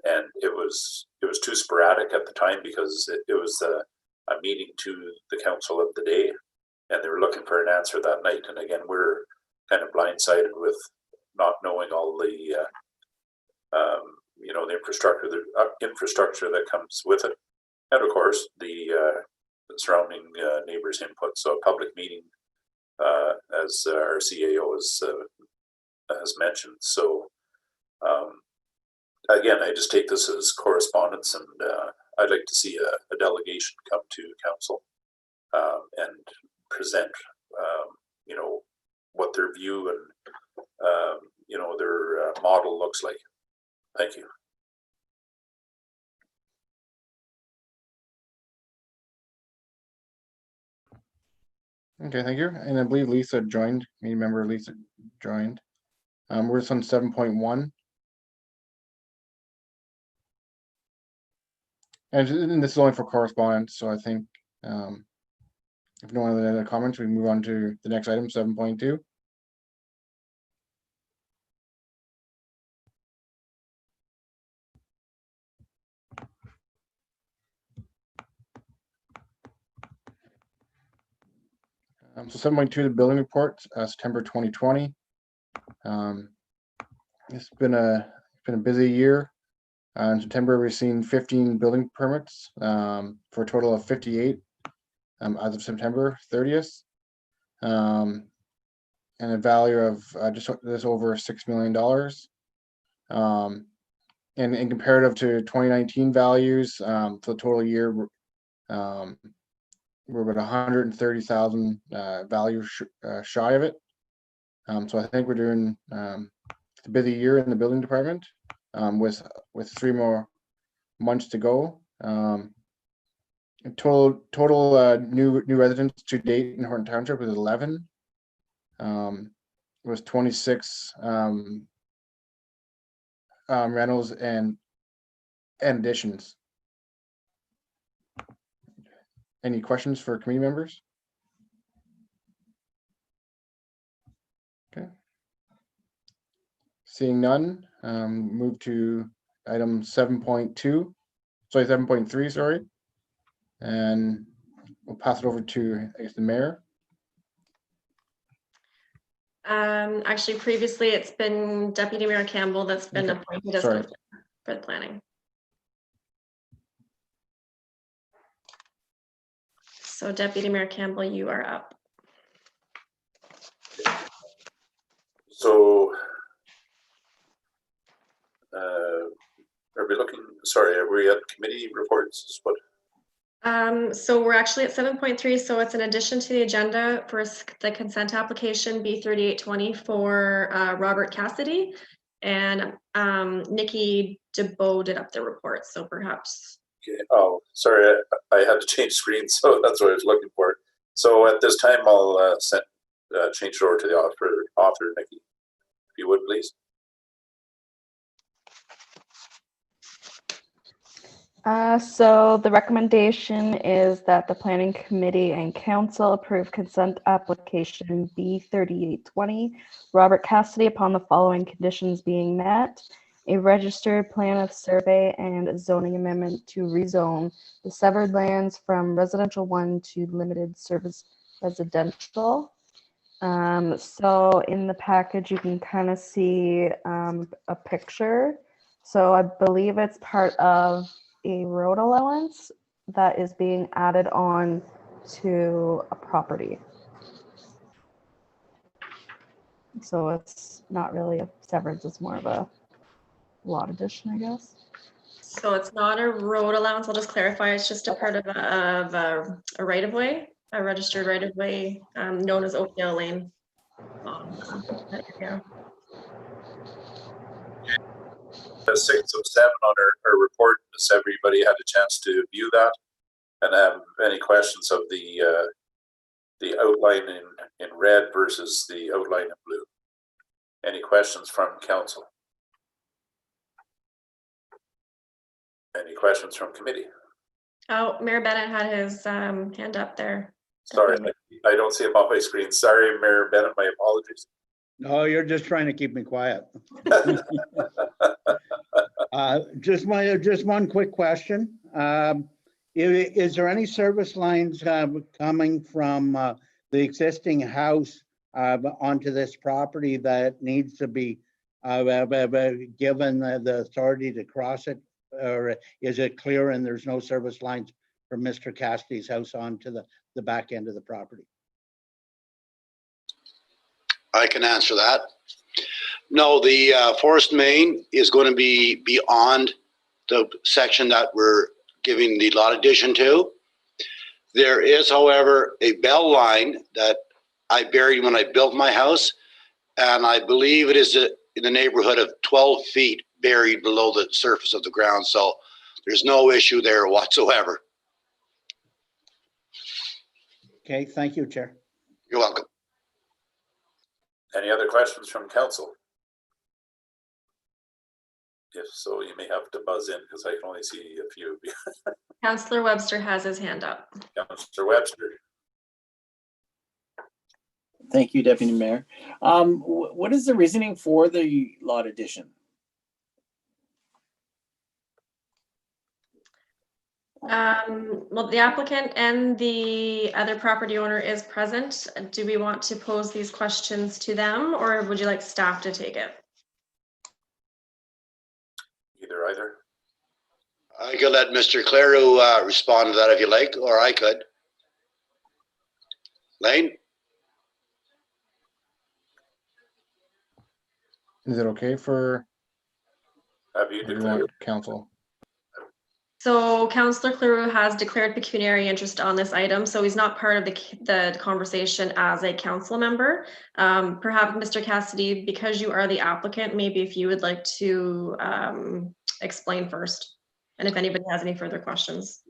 And it was too sporadic at the time because it was a meeting to the council of the day, and they were looking for an answer that night. And again, we're kind of blindsided with not knowing all the the infrastructure that comes with it, and of course the surrounding neighbors' input. So a public meeting, as our CAO has mentioned. So again, I just take this as correspondence, and I'd like to see a delegation come to council and present, what their view and their model looks like. Thank you. Okay, thank you. And I believe Lisa joined, committee member Lisa joined. We're just on 7.1. And this is only for correspondence, so I think if no one has any other comments, we move on to the next item, 7.2. So 7.2, the building report, September 2020. It's been a busy year. In September, we've seen 15 building permits for a total of 58 as of September 30th, and a value of just over $6 million. And in comparative to 2019 values, for the total year, we're about 130,000 value shy of it. So I think we're doing a busy year in the building department, with 3 more months to go. Total new residents to date in Horton Township was 11. It was 26 rentals and additions. Any questions for committee members? Okay. Seeing none, move to item 7.2, sorry, 7.3, sorry. And we'll pass it over to, I guess, the mayor. Actually, previously it's been Deputy Mayor Campbell that's been appointed as Sorry. for the planning. So Deputy Mayor Campbell, you are up. So are we looking, sorry, are we at committee reports? What? So we're actually at 7.3, so it's an addition to the agenda for the consent application B3820 for Robert Cassidy, and Nikki DeBow did up the report, so perhaps. Okay. Oh, sorry, I had to change screens, so that's what I was looking for. So at this time, I'll change it over to the author, Nikki, if you would, please. So the recommendation is that the Planning Committee and Council approve consent application B3820, Robert Cassidy, upon the following conditions being met: a registered plan of survey and a zoning amendment to rezone the severed lands from residential 1 to limited service residential. So in the package, you can kind of see a picture. So I believe it's part of a road allowance that is being added on to a property. So it's not really a severance, it's more of a lot addition, I guess. So it's not a road allowance, I'll just clarify, it's just a part of a right-of-way, a registered right-of-way known as Oakdale Lane. long. Yeah. 6 of 7 on our report. Has everybody had a chance to view that and have any questions of the outline in red versus the outline in blue? Any questions from council? Any questions from committee? Oh, Mayor Bennett had his hand up there. Sorry, I don't see him on my screen. Sorry, Mayor Bennett, my apologies. No, you're just trying to keep me quiet. Just one quick question. Is there any service lines coming from the existing house onto this property that needs to be given the authority to cross it? Or is it clear and there's no service lines from Mr. Cassidy's house onto the back end of the property? I can answer that. No, the forest main is going to be beyond the section that we're giving the lot addition to. There is, however, a bell line that I buried when I built my house, and I believe it is in the neighborhood of 12 feet buried below the surface of the ground. So there's no issue there whatsoever. Okay, thank you, Chair. You're welcome. Any other questions from council? If so, you may have to buzz in because I can only see a few of you. Councillor Webster has his hand up. Councillor Webster. Thank you, Deputy Mayor. What is the reasoning for the lot addition? Well, the applicant and the other property owner is present. Do we want to pose these questions to them, or would you like staff to take it? Either. I could let Mr. Claru respond to that if you like, or I could. Lane? Is it okay for Have you declared? Council? So Councillor Claru has declared pecuniary interest on this item, so he's not part of the conversation as a council member. Perhaps Mr. Cassidy, because you are the applicant, maybe if you would like to explain first, and if anybody has any further questions.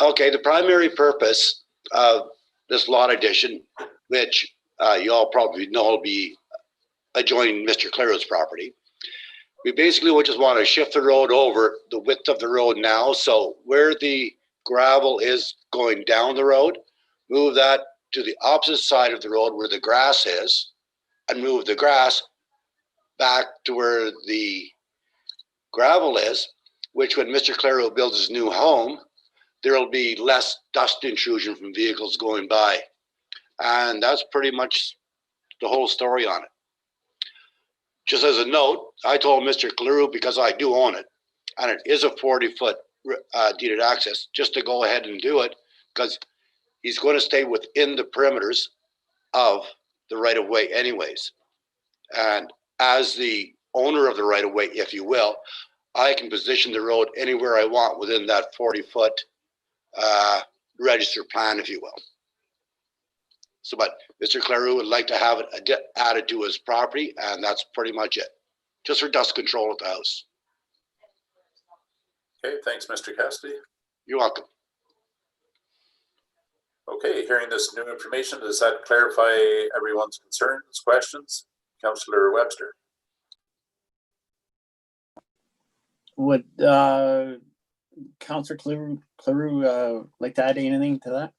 Okay, the primary purpose of this lot addition, which you all probably know will be adjoining Mr. Claru's property. We basically would just want to shift the road over the width of the road now. So where the gravel is going down the road, move that to the opposite side of the road where the grass is, and move the grass back to where the gravel is, which when Mr. Claru builds his new home, there will be less dust intrusion from vehicles going by. And that's pretty much the whole story on it. Just as a note, I told Mr. Claru, because I do own it, and it is a 40-foot deeded access, just to go ahead and do it, because he's going to stay within the perimeters of the right-of-way anyways. And as the owner of the right-of-way, if you will, I can position the road anywhere I want within that 40-foot register plan, if you will. So, but Mr. Claru would like to have it added to his property, and that's pretty much it. Just for dust control at the house. Okay, thanks, Mr. Cassidy. You're welcome. Okay, hearing this new information, does that clarify everyone's concerns, questions? Councillor Webster. Would Councillor Claru like to add anything to that?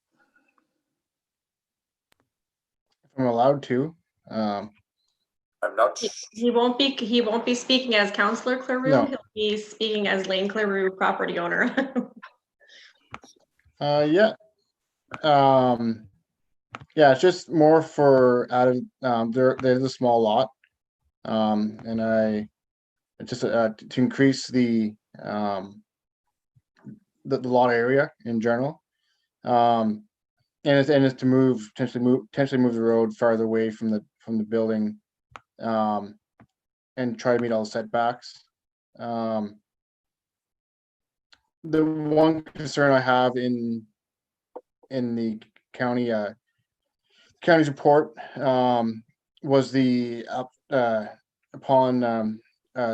If I'm allowed to. I'm not. He won't be speaking as Councillor Claru. No. He'll be speaking as Lane Claru, property owner. Yeah. Yeah, it's just more for added. There's a small lot, and I just to increase the lot area in general. And it's to potentially move the road farther away from the building, and try to meet all the setbacks. The one concern I have in the county county's report was the upon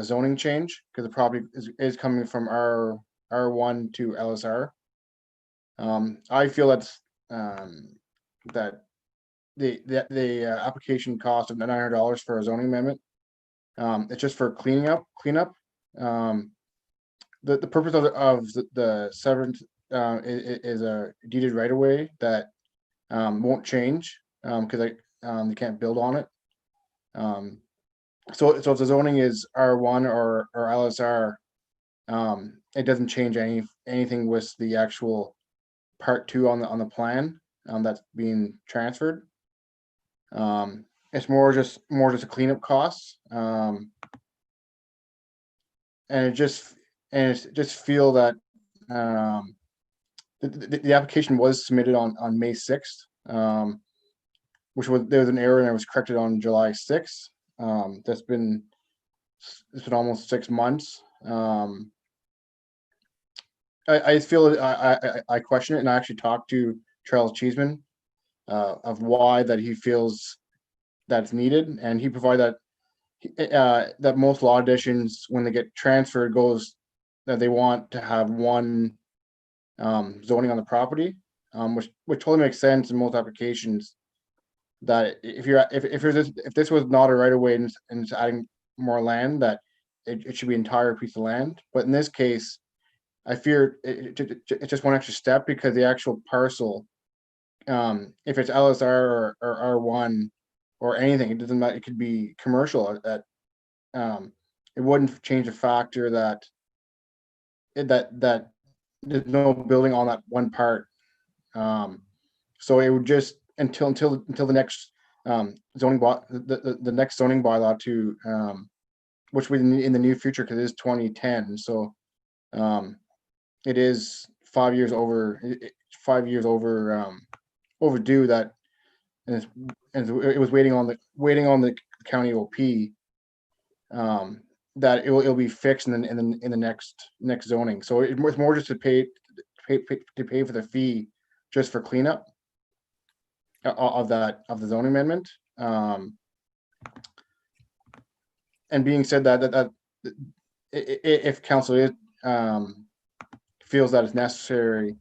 zoning change, because the property is coming from R1 to LSR. I feel that's that the application cost of $900 for a zoning amendment. It's just for cleanup. The purpose of the severance is a deeded right of way that won't change because you can't build on it. So if the zoning is R1 or LSR, it doesn't change anything with the actual part 2 on the plan that's being transferred. It's more just a cleanup cost, and it just feel that the application was submitted on May 6th, which was, there was an error and it was corrected on July 6th. It's been almost 6 months. I feel I question it, and I actually talked to Charles Cheeseman of why that he feels that's needed, and he provided that most law additions, when they get transferred, goes that they want to have one zoning on the property, which totally makes sense in most applications. That if this was not a right of way and it's adding more land, that it should be an entire piece of land. But in this case, I fear it's just one extra step, because the actual parcel, if it's LSR or R1 or anything, it doesn't matter. It could be commercial. That it wouldn't change the factor that there's no building on that one part. So it would just until the next zoning the next zoning bylaw to which would in the near future, because it is 2010. So it is 5 years over. 5 years overdue. That and it was waiting on the county OP. That it'll be fixed in the next zoning. So it's more just to pay for the fee just for cleanup of the zoning amendment. And being said that if council is feels that it's necessary,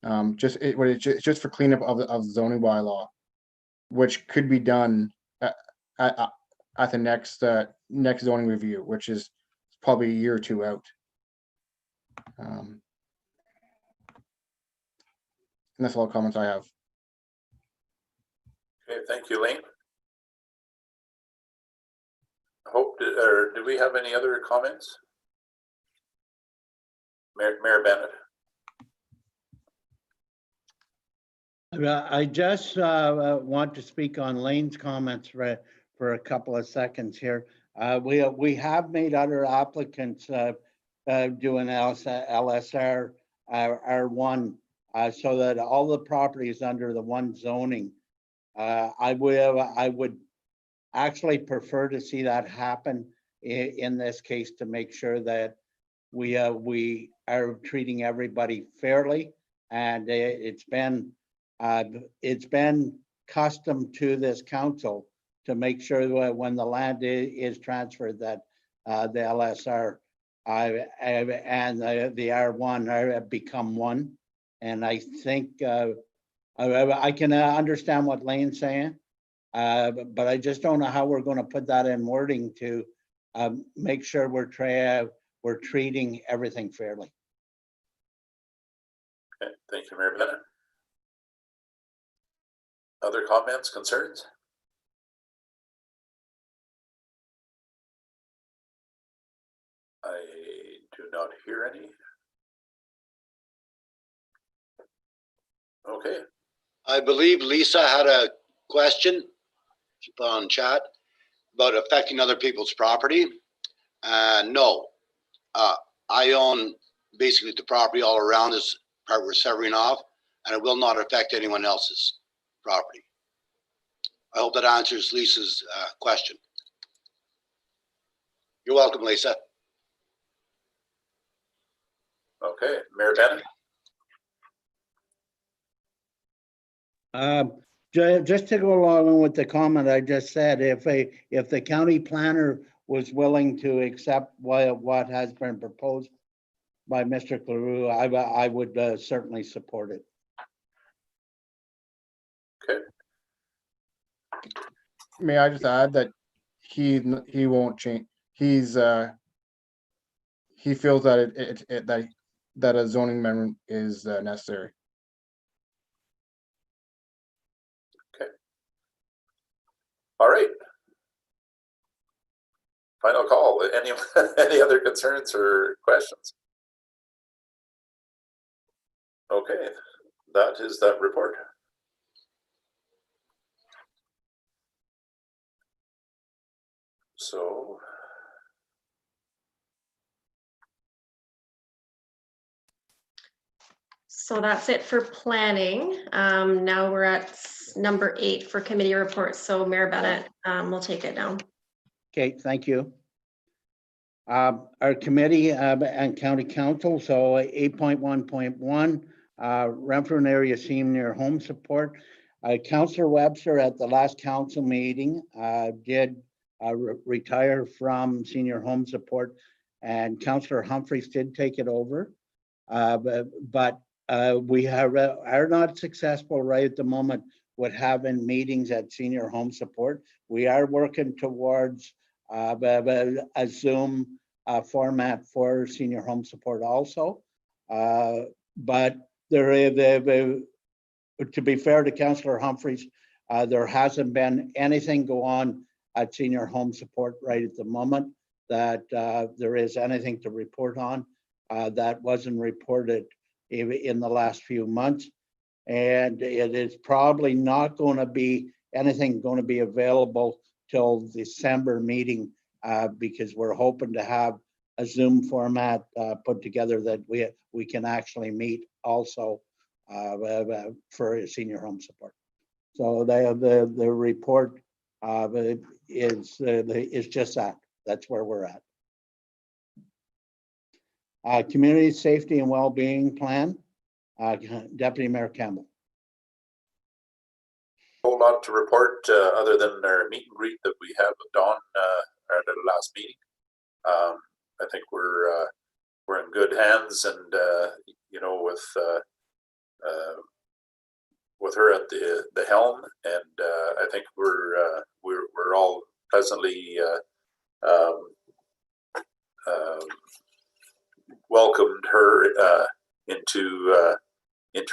it's just for cleanup of the zoning bylaw, which could be done at the next zoning review, which is probably a year or two out. And that's all the comments I have. Okay, thank you, Lane. Do we have any other comments? Mayor Bennett. I just want to speak on Lane's comments for a couple of seconds here. We have made other applicants do an LSR R1 so that all the properties under the one zoning. I would actually prefer to see that happen in this case, to make sure that we are treating everybody fairly, and it's been custom to this council to make sure that when the land is transferred, that the LSR and the R1 become one. And I think I can understand what Lane's saying, but I just don't know how we're going to put that in wording to make sure we're treating everything fairly. Okay, thank you, Mayor Bennett. Other comments, concerns? I do not hear any. Okay. I believe Lisa had a question she put on chat about affecting other people's property. No, I own basically the property all around this part we're severing off, and it will not affect anyone else's property. I hope that answers Lisa's question. You're welcome, Lisa. Okay, Mayor Bennett. Just to go along with the comment I just said, if the county planner was willing to accept what has been proposed by Mr. Claroux, I would certainly support it. Okay. May I just add that he won't change. He feels that that a zoning amendment is necessary. All right. Final call. Any other concerns or questions? Okay, that is that report. So that's it for planning. Now we're at number 8 for committee reports. So Mayor Bennett will take it down. Okay, thank you. Our committee and county council, so 8.1.1, Renfrew and area senior home support. Councillor Webster at the last council meeting did retire from senior home support, and Councillor Humphreys did take it over. But we are not successful right at the moment with having meetings at senior home support. We are working towards a Zoom format for senior home support also. But to be fair to Councillor Humphreys, there hasn't been anything go on at senior home support right at the moment that there is anything to report on. That wasn't reported in the last few months. And it is probably not going to be anything going to be available till December meeting because we're hoping to have a Zoom format put together that we can actually meet also for senior home support. So the report is just that. That's where we're at. Community safety and well-being plan, Deputy Mayor Campbell. a whole lot to report other than our meet and greet that we had with Dawn at our last meeting. I think we're in good hands, and you know, with her at the helm, and I think we're all pleasantly welcomed her into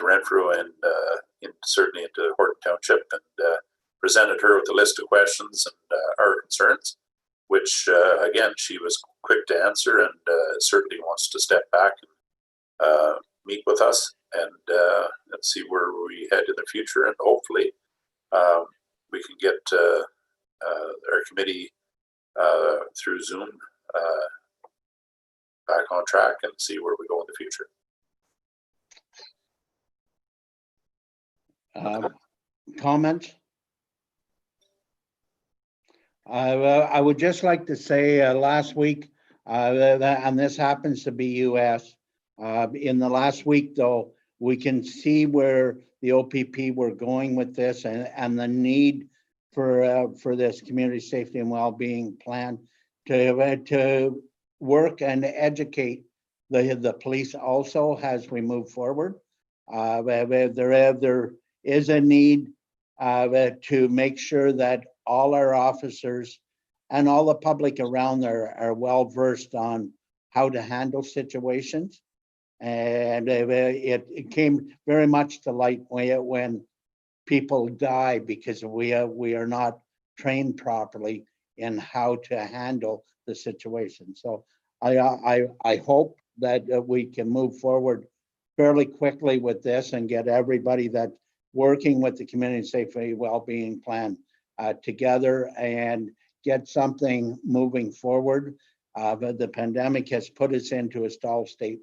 Renfrew and certainly into Horton Township, and presented her with a list of questions and our concerns, which again, she was quick to answer, and certainly wants to step back and meet with us and see where we head in the future, and hopefully we can get our committee through Zoom back on track and see where we go in the future. Comments? I would just like to say last week, and this happens to be US, in the last week though, we can see where the OPP were going with this and the need for this community safety and well-being plan to work and educate the police also as we move forward. There is a need to make sure that all our officers and all the public around there are well versed on how to handle situations. And it came very much to light when people die because we are not trained properly in how to handle the situation. So I hope that we can move forward fairly quickly with this and get everybody that's working with the community safety well-being plan together and get something moving forward. But the pandemic has put us into a stall state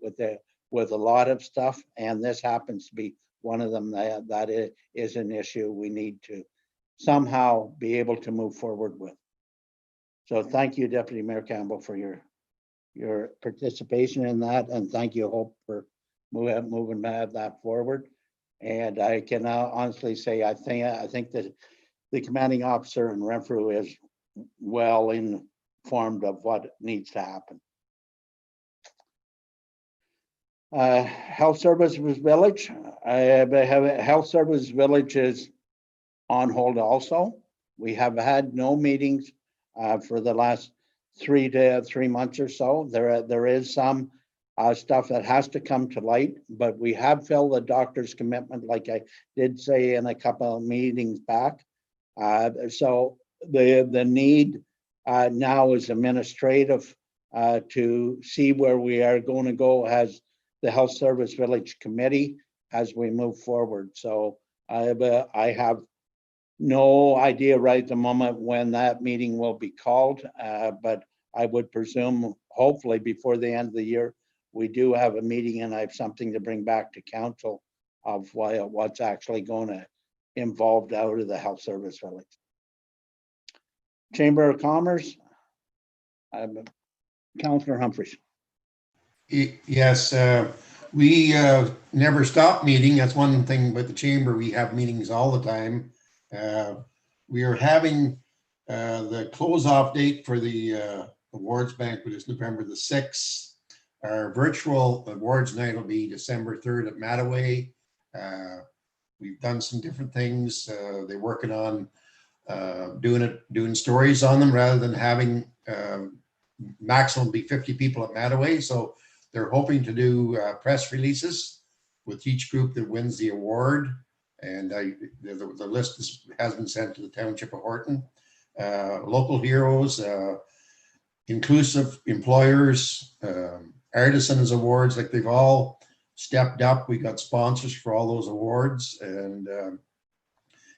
with a lot of stuff, and this happens to be one of them that is an issue we need to somehow be able to move forward with. So thank you, Deputy Mayor Campbell, for your participation in that, and thank you, Hope, for moving that forward. And I can honestly say, I think that the commanding officer in Renfrew is well informed of what needs to happen. Health Services Village, I have Health Services Village is on hold also. We have had no meetings for the last 3 months or so. There is some stuff that has to come to light, but we have filled the doctor's commitment, like I did say in a couple of meetings back. So the need now is administrative to see where we are going to go as the Health Service Village Committee as we move forward. So I have no idea right at the moment when that meeting will be called, but I would presume hopefully before the end of the year, we do have a meeting and I have something to bring back to council of what's actually going to involved out of the Health Service Village. Chamber of Commerce, Councillor Humphreys. Yes, we never stop meeting. That's one thing about the chamber. We have meetings all the time. We are having the close-off date for the awards banquet is November the 6th. Our virtual awards night will be December 3rd at Mattaway. We've done some different things. They're working on doing stories on them rather than having maximum be 50 people at Mattaway. So they're hoping to do press releases with each group that wins the award. And the list has been sent to the Township of Horton. Local heroes, inclusive employers, artisans awards, like they've all stepped up. We got sponsors for all those awards, and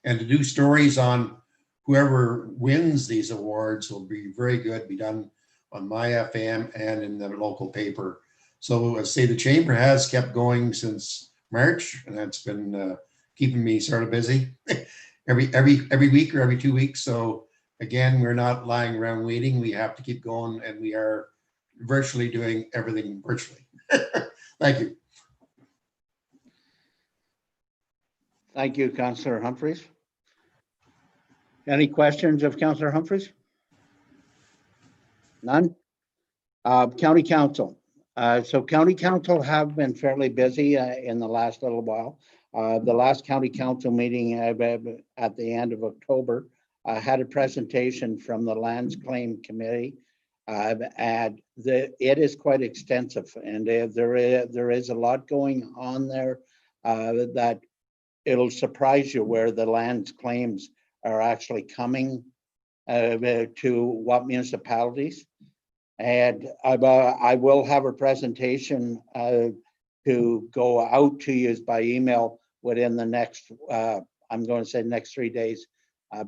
to do stories on whoever wins these awards will be very good. Be done on My FM and in the local paper. So I say the chamber has kept going since March, and that's been keeping me sort of busy every week or every 2 weeks. So again, we're not lying around waiting. We have to keep going, and we are virtually doing everything virtually. Thank you. Thank you, Councillor Humphreys. Any questions of Councillor Humphreys? None? County Council. So County Council have been fairly busy in the last little while. The last County Council meeting at the end of October had a presentation from the Lands Claim Committee. And it is quite extensive, and there is a lot going on there that it'll surprise you where the land claims are actually coming to what municipalities. And I will have a presentation to go out to you by email within the next, I'm going to say next 3 days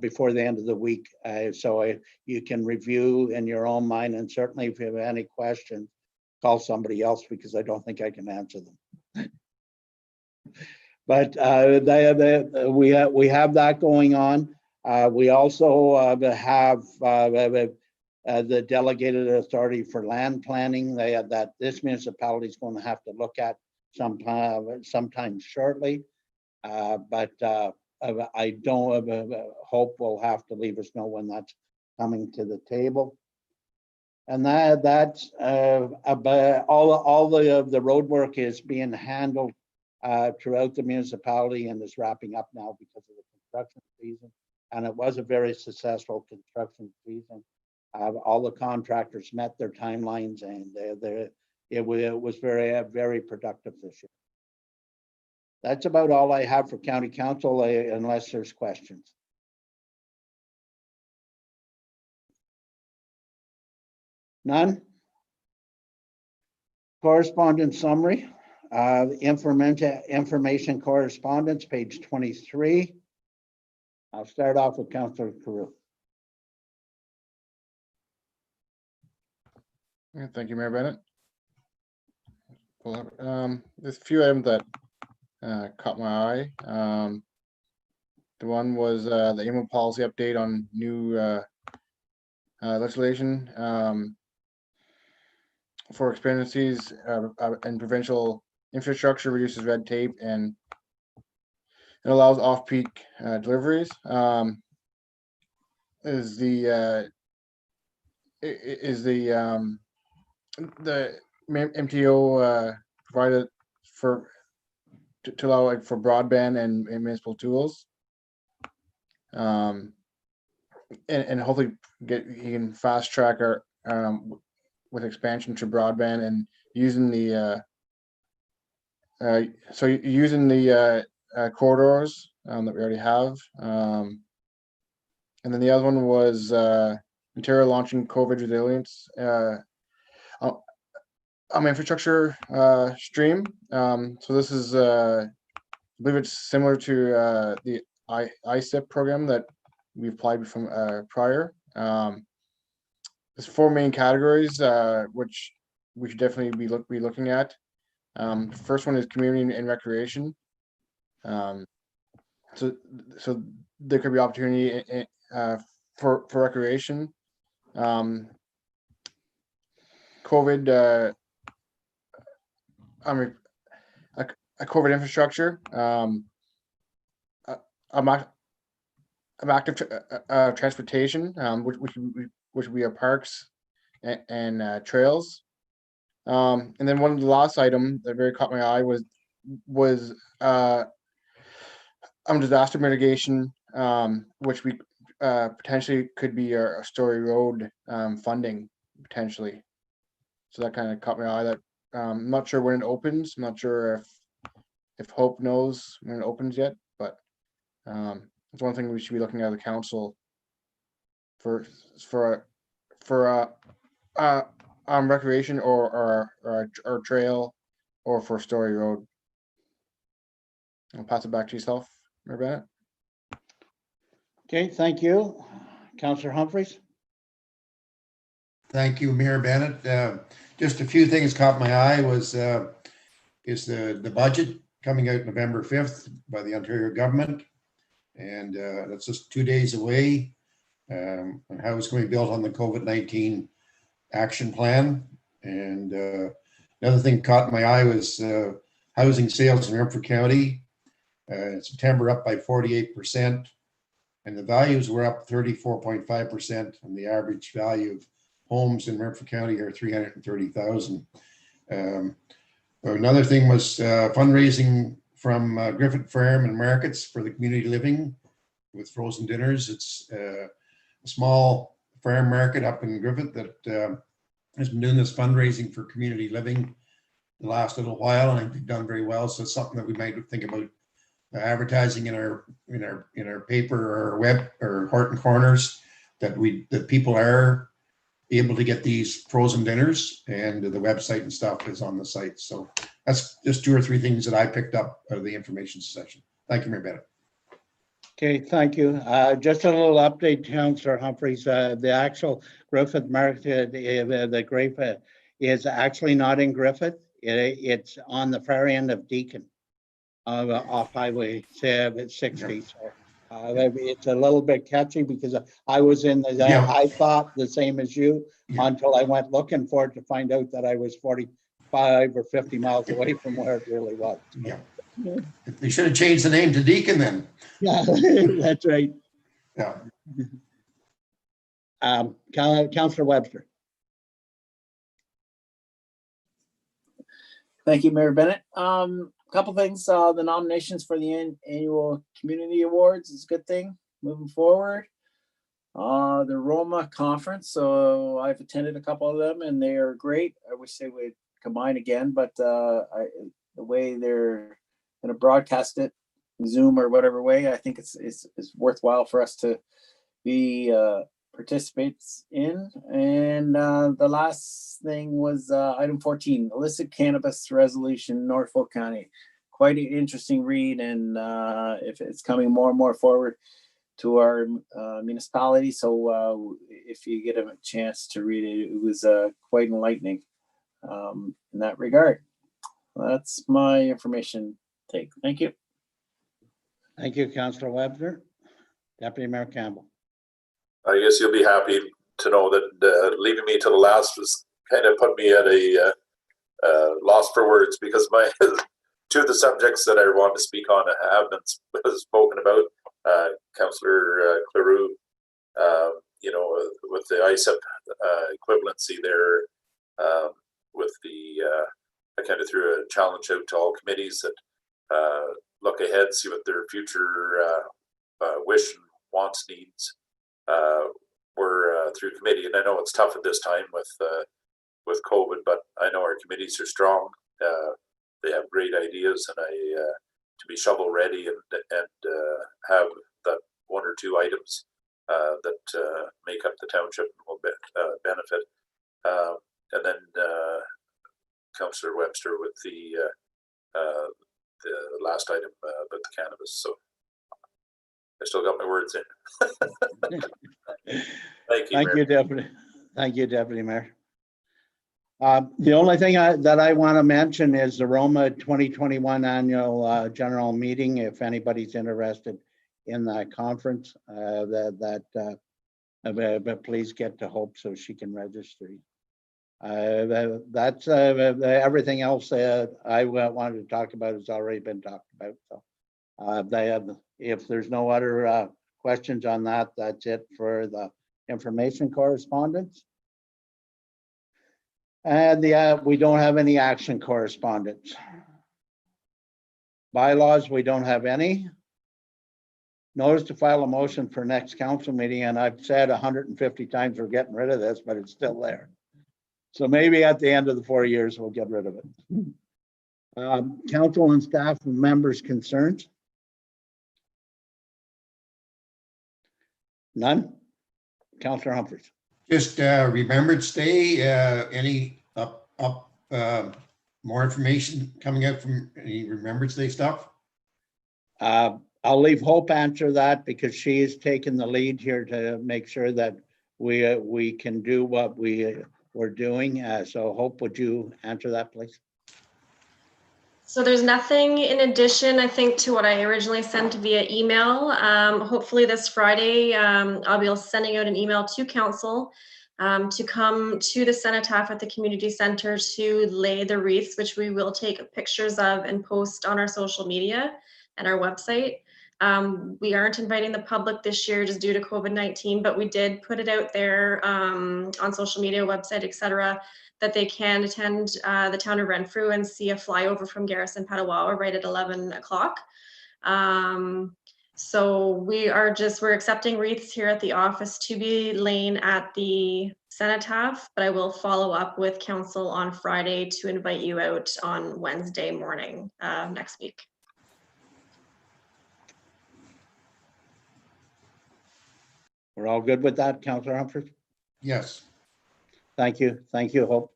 before the end of the week. So you can review in your own mind, and certainly if you have any questions, call somebody else because I don't think I can answer them. But we have that going on. We also have the delegated authority for land planning that this municipality is going to have to look at sometime shortly. But I don't hope will have to leave us know when that's coming to the table. And that's about all the road work is being handled throughout the municipality and is wrapping up now because of the construction season. And it was a very successful construction season. All the contractors met their timelines, and it was very productive this year. That's about all I have for County Council, unless there's questions. None? Correspondence summary. Information correspondence, page 23. I'll start off with Councillor Carew. Thank you, Mayor Bennett. There's a few items that caught my eye. The one was the AMO policy update on new legislation for expenditures and provincial infrastructure, reduces red tape and It allows off-peak deliveries. The MTO provided to allow like for broadband and municipal tools, and hopefully you can fast track our with expansion to broadband and using the corridors that we already have, and then the other one was Ontario launching COVID resilience infrastructure stream. So this is, I believe it's similar to the ISIP program that we applied from prior. There's 4 main categories which we should definitely be looking at. The first one is community and recreation. So there could be opportunity for recreation. COVID, a COVID infrastructure, active transportation, which we have parks and trails. And then one of the last item that very caught my eye was disaster mitigation, which we potentially could be a Story Road funding potentially. So that kind of caught my eye. That I'm not sure when it opens. I'm not sure if Hope knows when it opens yet, but it's one thing we should be looking at the council for recreation or trail or for Story Road. I'll pass it back to yourself, Mayor Bennett. Okay, thank you. Councillor Humphreys. Thank you, Mayor Bennett. Just a few things caught my eye is the budget coming out November 5th by the Ontario government. And that's just 2 days away. And how it's going to be built on the COVID-19 action plan. And another thing caught my eye was housing sales in Renfrew County. In September up by 48%. And the values were up 34.5%. And the average value of homes in Renfrew County are 330,000. Another thing was fundraising from Griffith Farm and Markets for the community living with frozen dinners. It's a small farm market up in Griffith that has been doing this fundraising for community living the last little while, and I think they've done very well. So it's something that we might think about advertising in our paper or web or Horton Corners, that people are able to get these frozen dinners, and the website and stuff is on the site. So that's just 2 or 3 things that I picked up out of the information session. Thank you, Mayor Bennett. Okay, thank you. Just a little update, Councillor Humphreys. The actual Griffith Market, the Griffith is actually not in Griffith. It's on the far end of Deacon, off Highway 60. So it's a little bit catchy because I was in the, I thought the same as you until I went looking for it to find out that I was 45 or 50 miles away from where it really was. Yeah. They should have changed the name to Deacon then. Yeah, that's right. Yeah. Councillor Webster. Thank you, Mayor Bennett. Couple things. The nominations for the annual community awards is a good thing moving forward. The Roma conference. So I've attended a couple of them and they are great. I wish they would combine again, but the way they're going to broadcast it, Zoom or whatever way, I think it's worthwhile for us to be participates in. And the last thing was item 14, illicit cannabis resolution, Norfolk County. Quite an interesting read, and if it's coming more and more forward to our municipality. So if you get a chance to read it, it was quite enlightening in that regard. That's my information take. Thank you. Thank you, Councillor Webster. Deputy Mayor Campbell. I guess you'll be happy to know that leaving me to the last was kind of put me at a loss for words, because two of the subjects that I want to speak on have been spoken about. Councillor Cleroux, you know, with the ISEP equivalency there, with the I kind of threw a challenge out to all committees that look ahead, see what their future wish and wants, needs were through committee. And I know it's tough at this time with COVID, but I know our committees are strong. They have great ideas, and to be shovel ready and have that one or two items that make up the township and will benefit. And then Councillor Webster with the last item about the cannabis. So I still got my words in. Thank you, Mayor. Thank you, Deputy Mayor. The only thing that I want to mention is the Roma 2021 annual general meeting. If anybody's interested in that conference, but please get to Hope so she can register. That's everything else I wanted to talk about has already been talked about. So if there's no other questions on that, that's it for the information correspondence. And we don't have any action correspondence. Bylaws, we don't have any. Notice to file a motion for next council meeting, and I've said 150 times we're getting rid of this, but it's still there. So maybe at the end of the 4 years, we'll get rid of it. Council and staff members' concerns? None? Councillor Humphries. Just Remembrance Day, any more information coming out from any Remembrance Day stuff? I'll leave Hope answer that because she is taking the lead here to make sure that we can do what we're doing. So Hope, would you answer that, please? So there's nothing in addition, I think, to what I originally sent via email. Hopefully this Friday, I'll be sending out an email to council to come to the cenotaph at the community center to lay the wreaths, which we will take pictures of and post on our social media and our website. We aren't inviting the public this year just due to COVID-19, but we did put it out there on social media, website, etc., that they can attend the town of Renfrew and see a flyover from Garrison Petawawa right at 11 o'clock. So we're accepting wreaths here at the office to be laying at the cenotaph, but I will follow up with council on Friday to invite you out on Wednesday morning next week. We're all good with that, Councillor Humphries? Yes. Thank you. Thank you, Hope.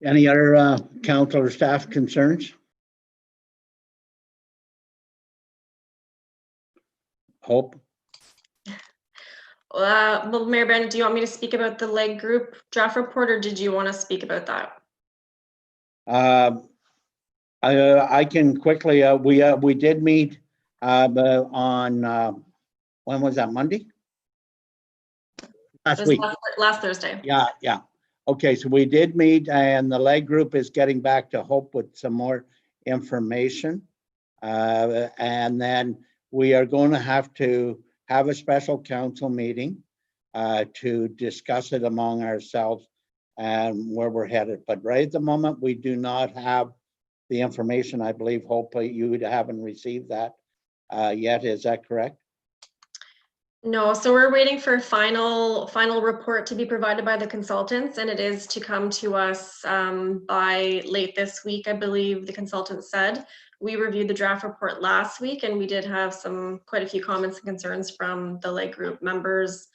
Any other council or staff concerns? Hope? Well, Mayor Brandon, do you want me to speak about the leg group draft report, or did you want to speak about that? I can quickly, we did meet on, when was that, Monday? Last week. Last Thursday. Yeah. Okay, so we did meet and the leg group is getting back to Hope with some more information. And then we are going to have a special council meeting to discuss it among ourselves and where we're headed. But right at the moment, we do not have the information. I believe, Hope, you haven't received that yet. Is that correct? No, so we're waiting for a final report to be provided by the consultants, and it is to come to us by late this week, I believe the consultant said. We reviewed the draft report last week, and we did have quite a few comments and concerns from the leg group members.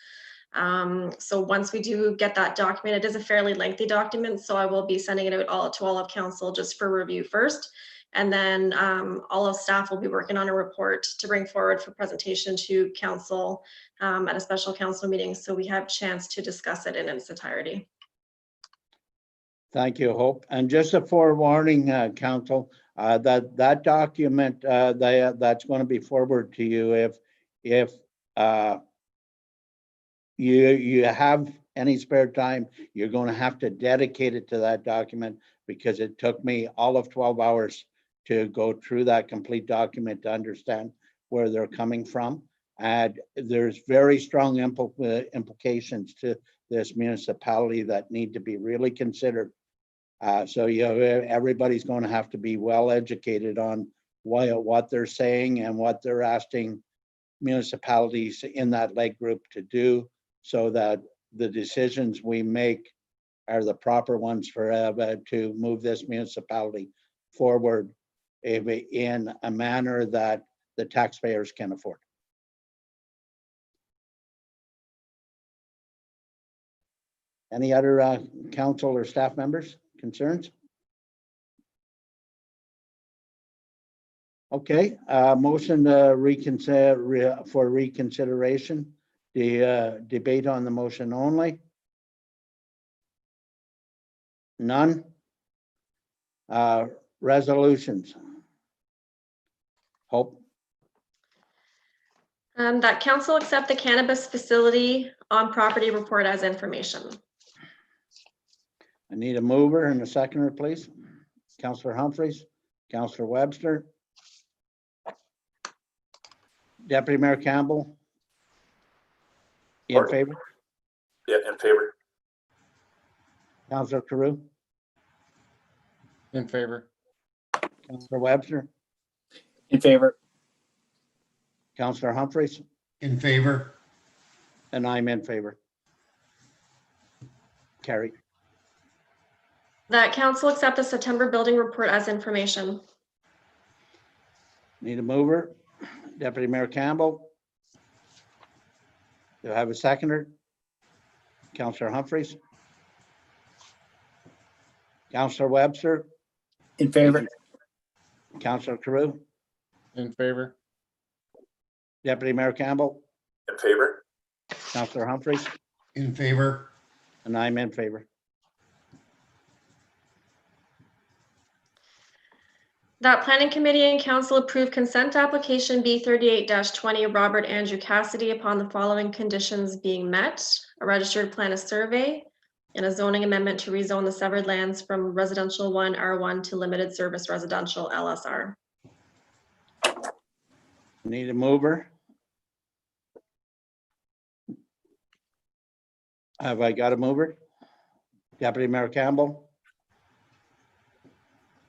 So once we do get that document, it is a fairly lengthy document, so I will be sending it out to all of council just for review first. And then all of staff will be working on a report to bring forward for presentation to council at a special council meeting, so we have a chance to discuss it in its entirety. Thank you, Hope. And just a forewarning, council, that document that's going to be forwarded to you, if you have any spare time, you're going to have to dedicate it to that document because it took me all of 12 hours to go through that complete document to understand where they're coming from. And there's very strong implications to this municipality that need to be really considered. So everybody's going to have to be well educated on what they're saying and what they're asking municipalities in that lake group to do, so that the decisions we make are the proper ones for to move this municipality forward in a manner that the taxpayers can afford. Any other council or staff members concerns? Okay, motion to reconsider for reconsideration. The debate on the motion only. None. Resolutions. Hope. That council accept the cannabis facility on property report as information. I need a mover and a seconder, please. Councillor Humphreys, Councillor Webster. Deputy Mayor Campbell. In favor? Yeah, in favor. Councillor Carew, In favor. Councillor Webster, In favor. Councillor Humphreys, In favor? and I'm in favor. Carrie. That council accept the September building report as information. Need a mover. Deputy Mayor Campbell. Do I have a seconder? Councillor Humphreys. Councillor Webster, In favor. Councillor Carew, In favor. Deputy Mayor Campbell, In favor. Councillor Humphreys, In favor? and I'm in favor. That planning committee and council approve consent application B38-20 Robert Andrew Cassidy upon the following conditions being met: a registered plan of survey and a zoning amendment to rezone the severed lands from residential 1 R1 to limited service residential LSR. Need a mover. Have I got a mover? Deputy Mayor Campbell.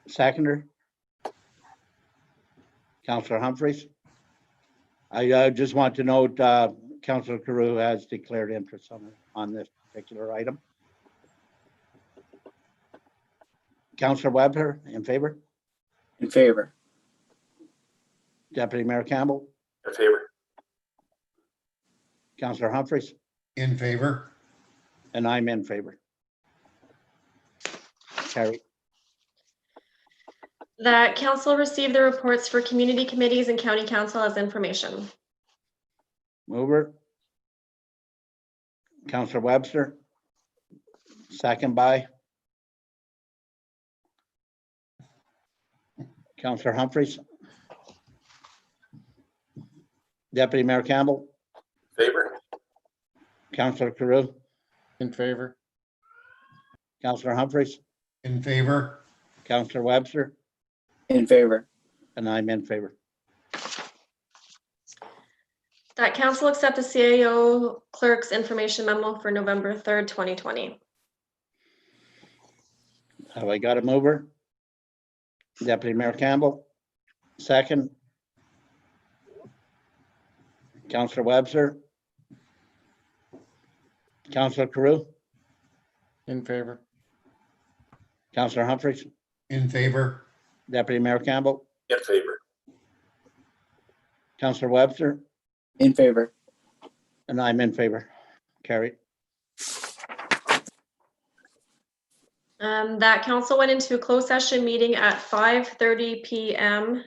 Seconder. Councillor Humphreys. I just want to note, Councillor Carew has declared interest on this particular item. Councillor Webster, in favor? In favor. Deputy Mayor Campbell, In favor. Councillor Humphreys, In favor? and I'm in favor. Carrie. That council receive the reports for community committees and county council as information. Mover. Councillor Webster. Second by. Councillor Humphreys. Deputy Mayor Campbell, Favor. Councillor Carew, In favor. Councillor Humphreys, In favor? Councillor Webster, In favor. and I'm in favor. That council accept the CAO clerk's information memo for November 3rd, 2020. Have I got a mover? Deputy Mayor Campbell, second. Councillor Webster. Councillor Carew, In favor. Councillor Humphreys, In favor? Deputy Mayor Campbell, In favor. Councillor Webster, In favor. and I'm in favor. Carried. That council went into a closed session meeting at 5:30 p.m.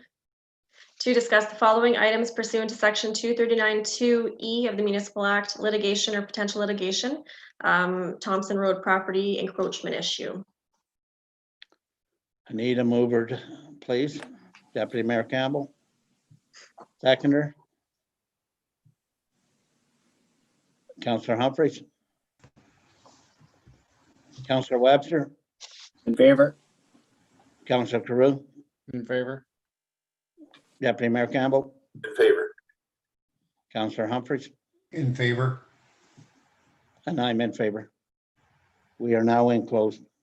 to discuss the following items pursuant to section 239(2)E of the Municipal Act, litigation or potential litigation, Thompson Road property encroachment issue. I need a mover, please. Deputy Mayor Campbell. Seconder. Councillor Humphreys. Councillor Webster, In favor. Councillor Carew, In favor? Deputy Mayor Campbell, In favor. Councillor Humphries, In favor. and I'm in favor. We are now in closed.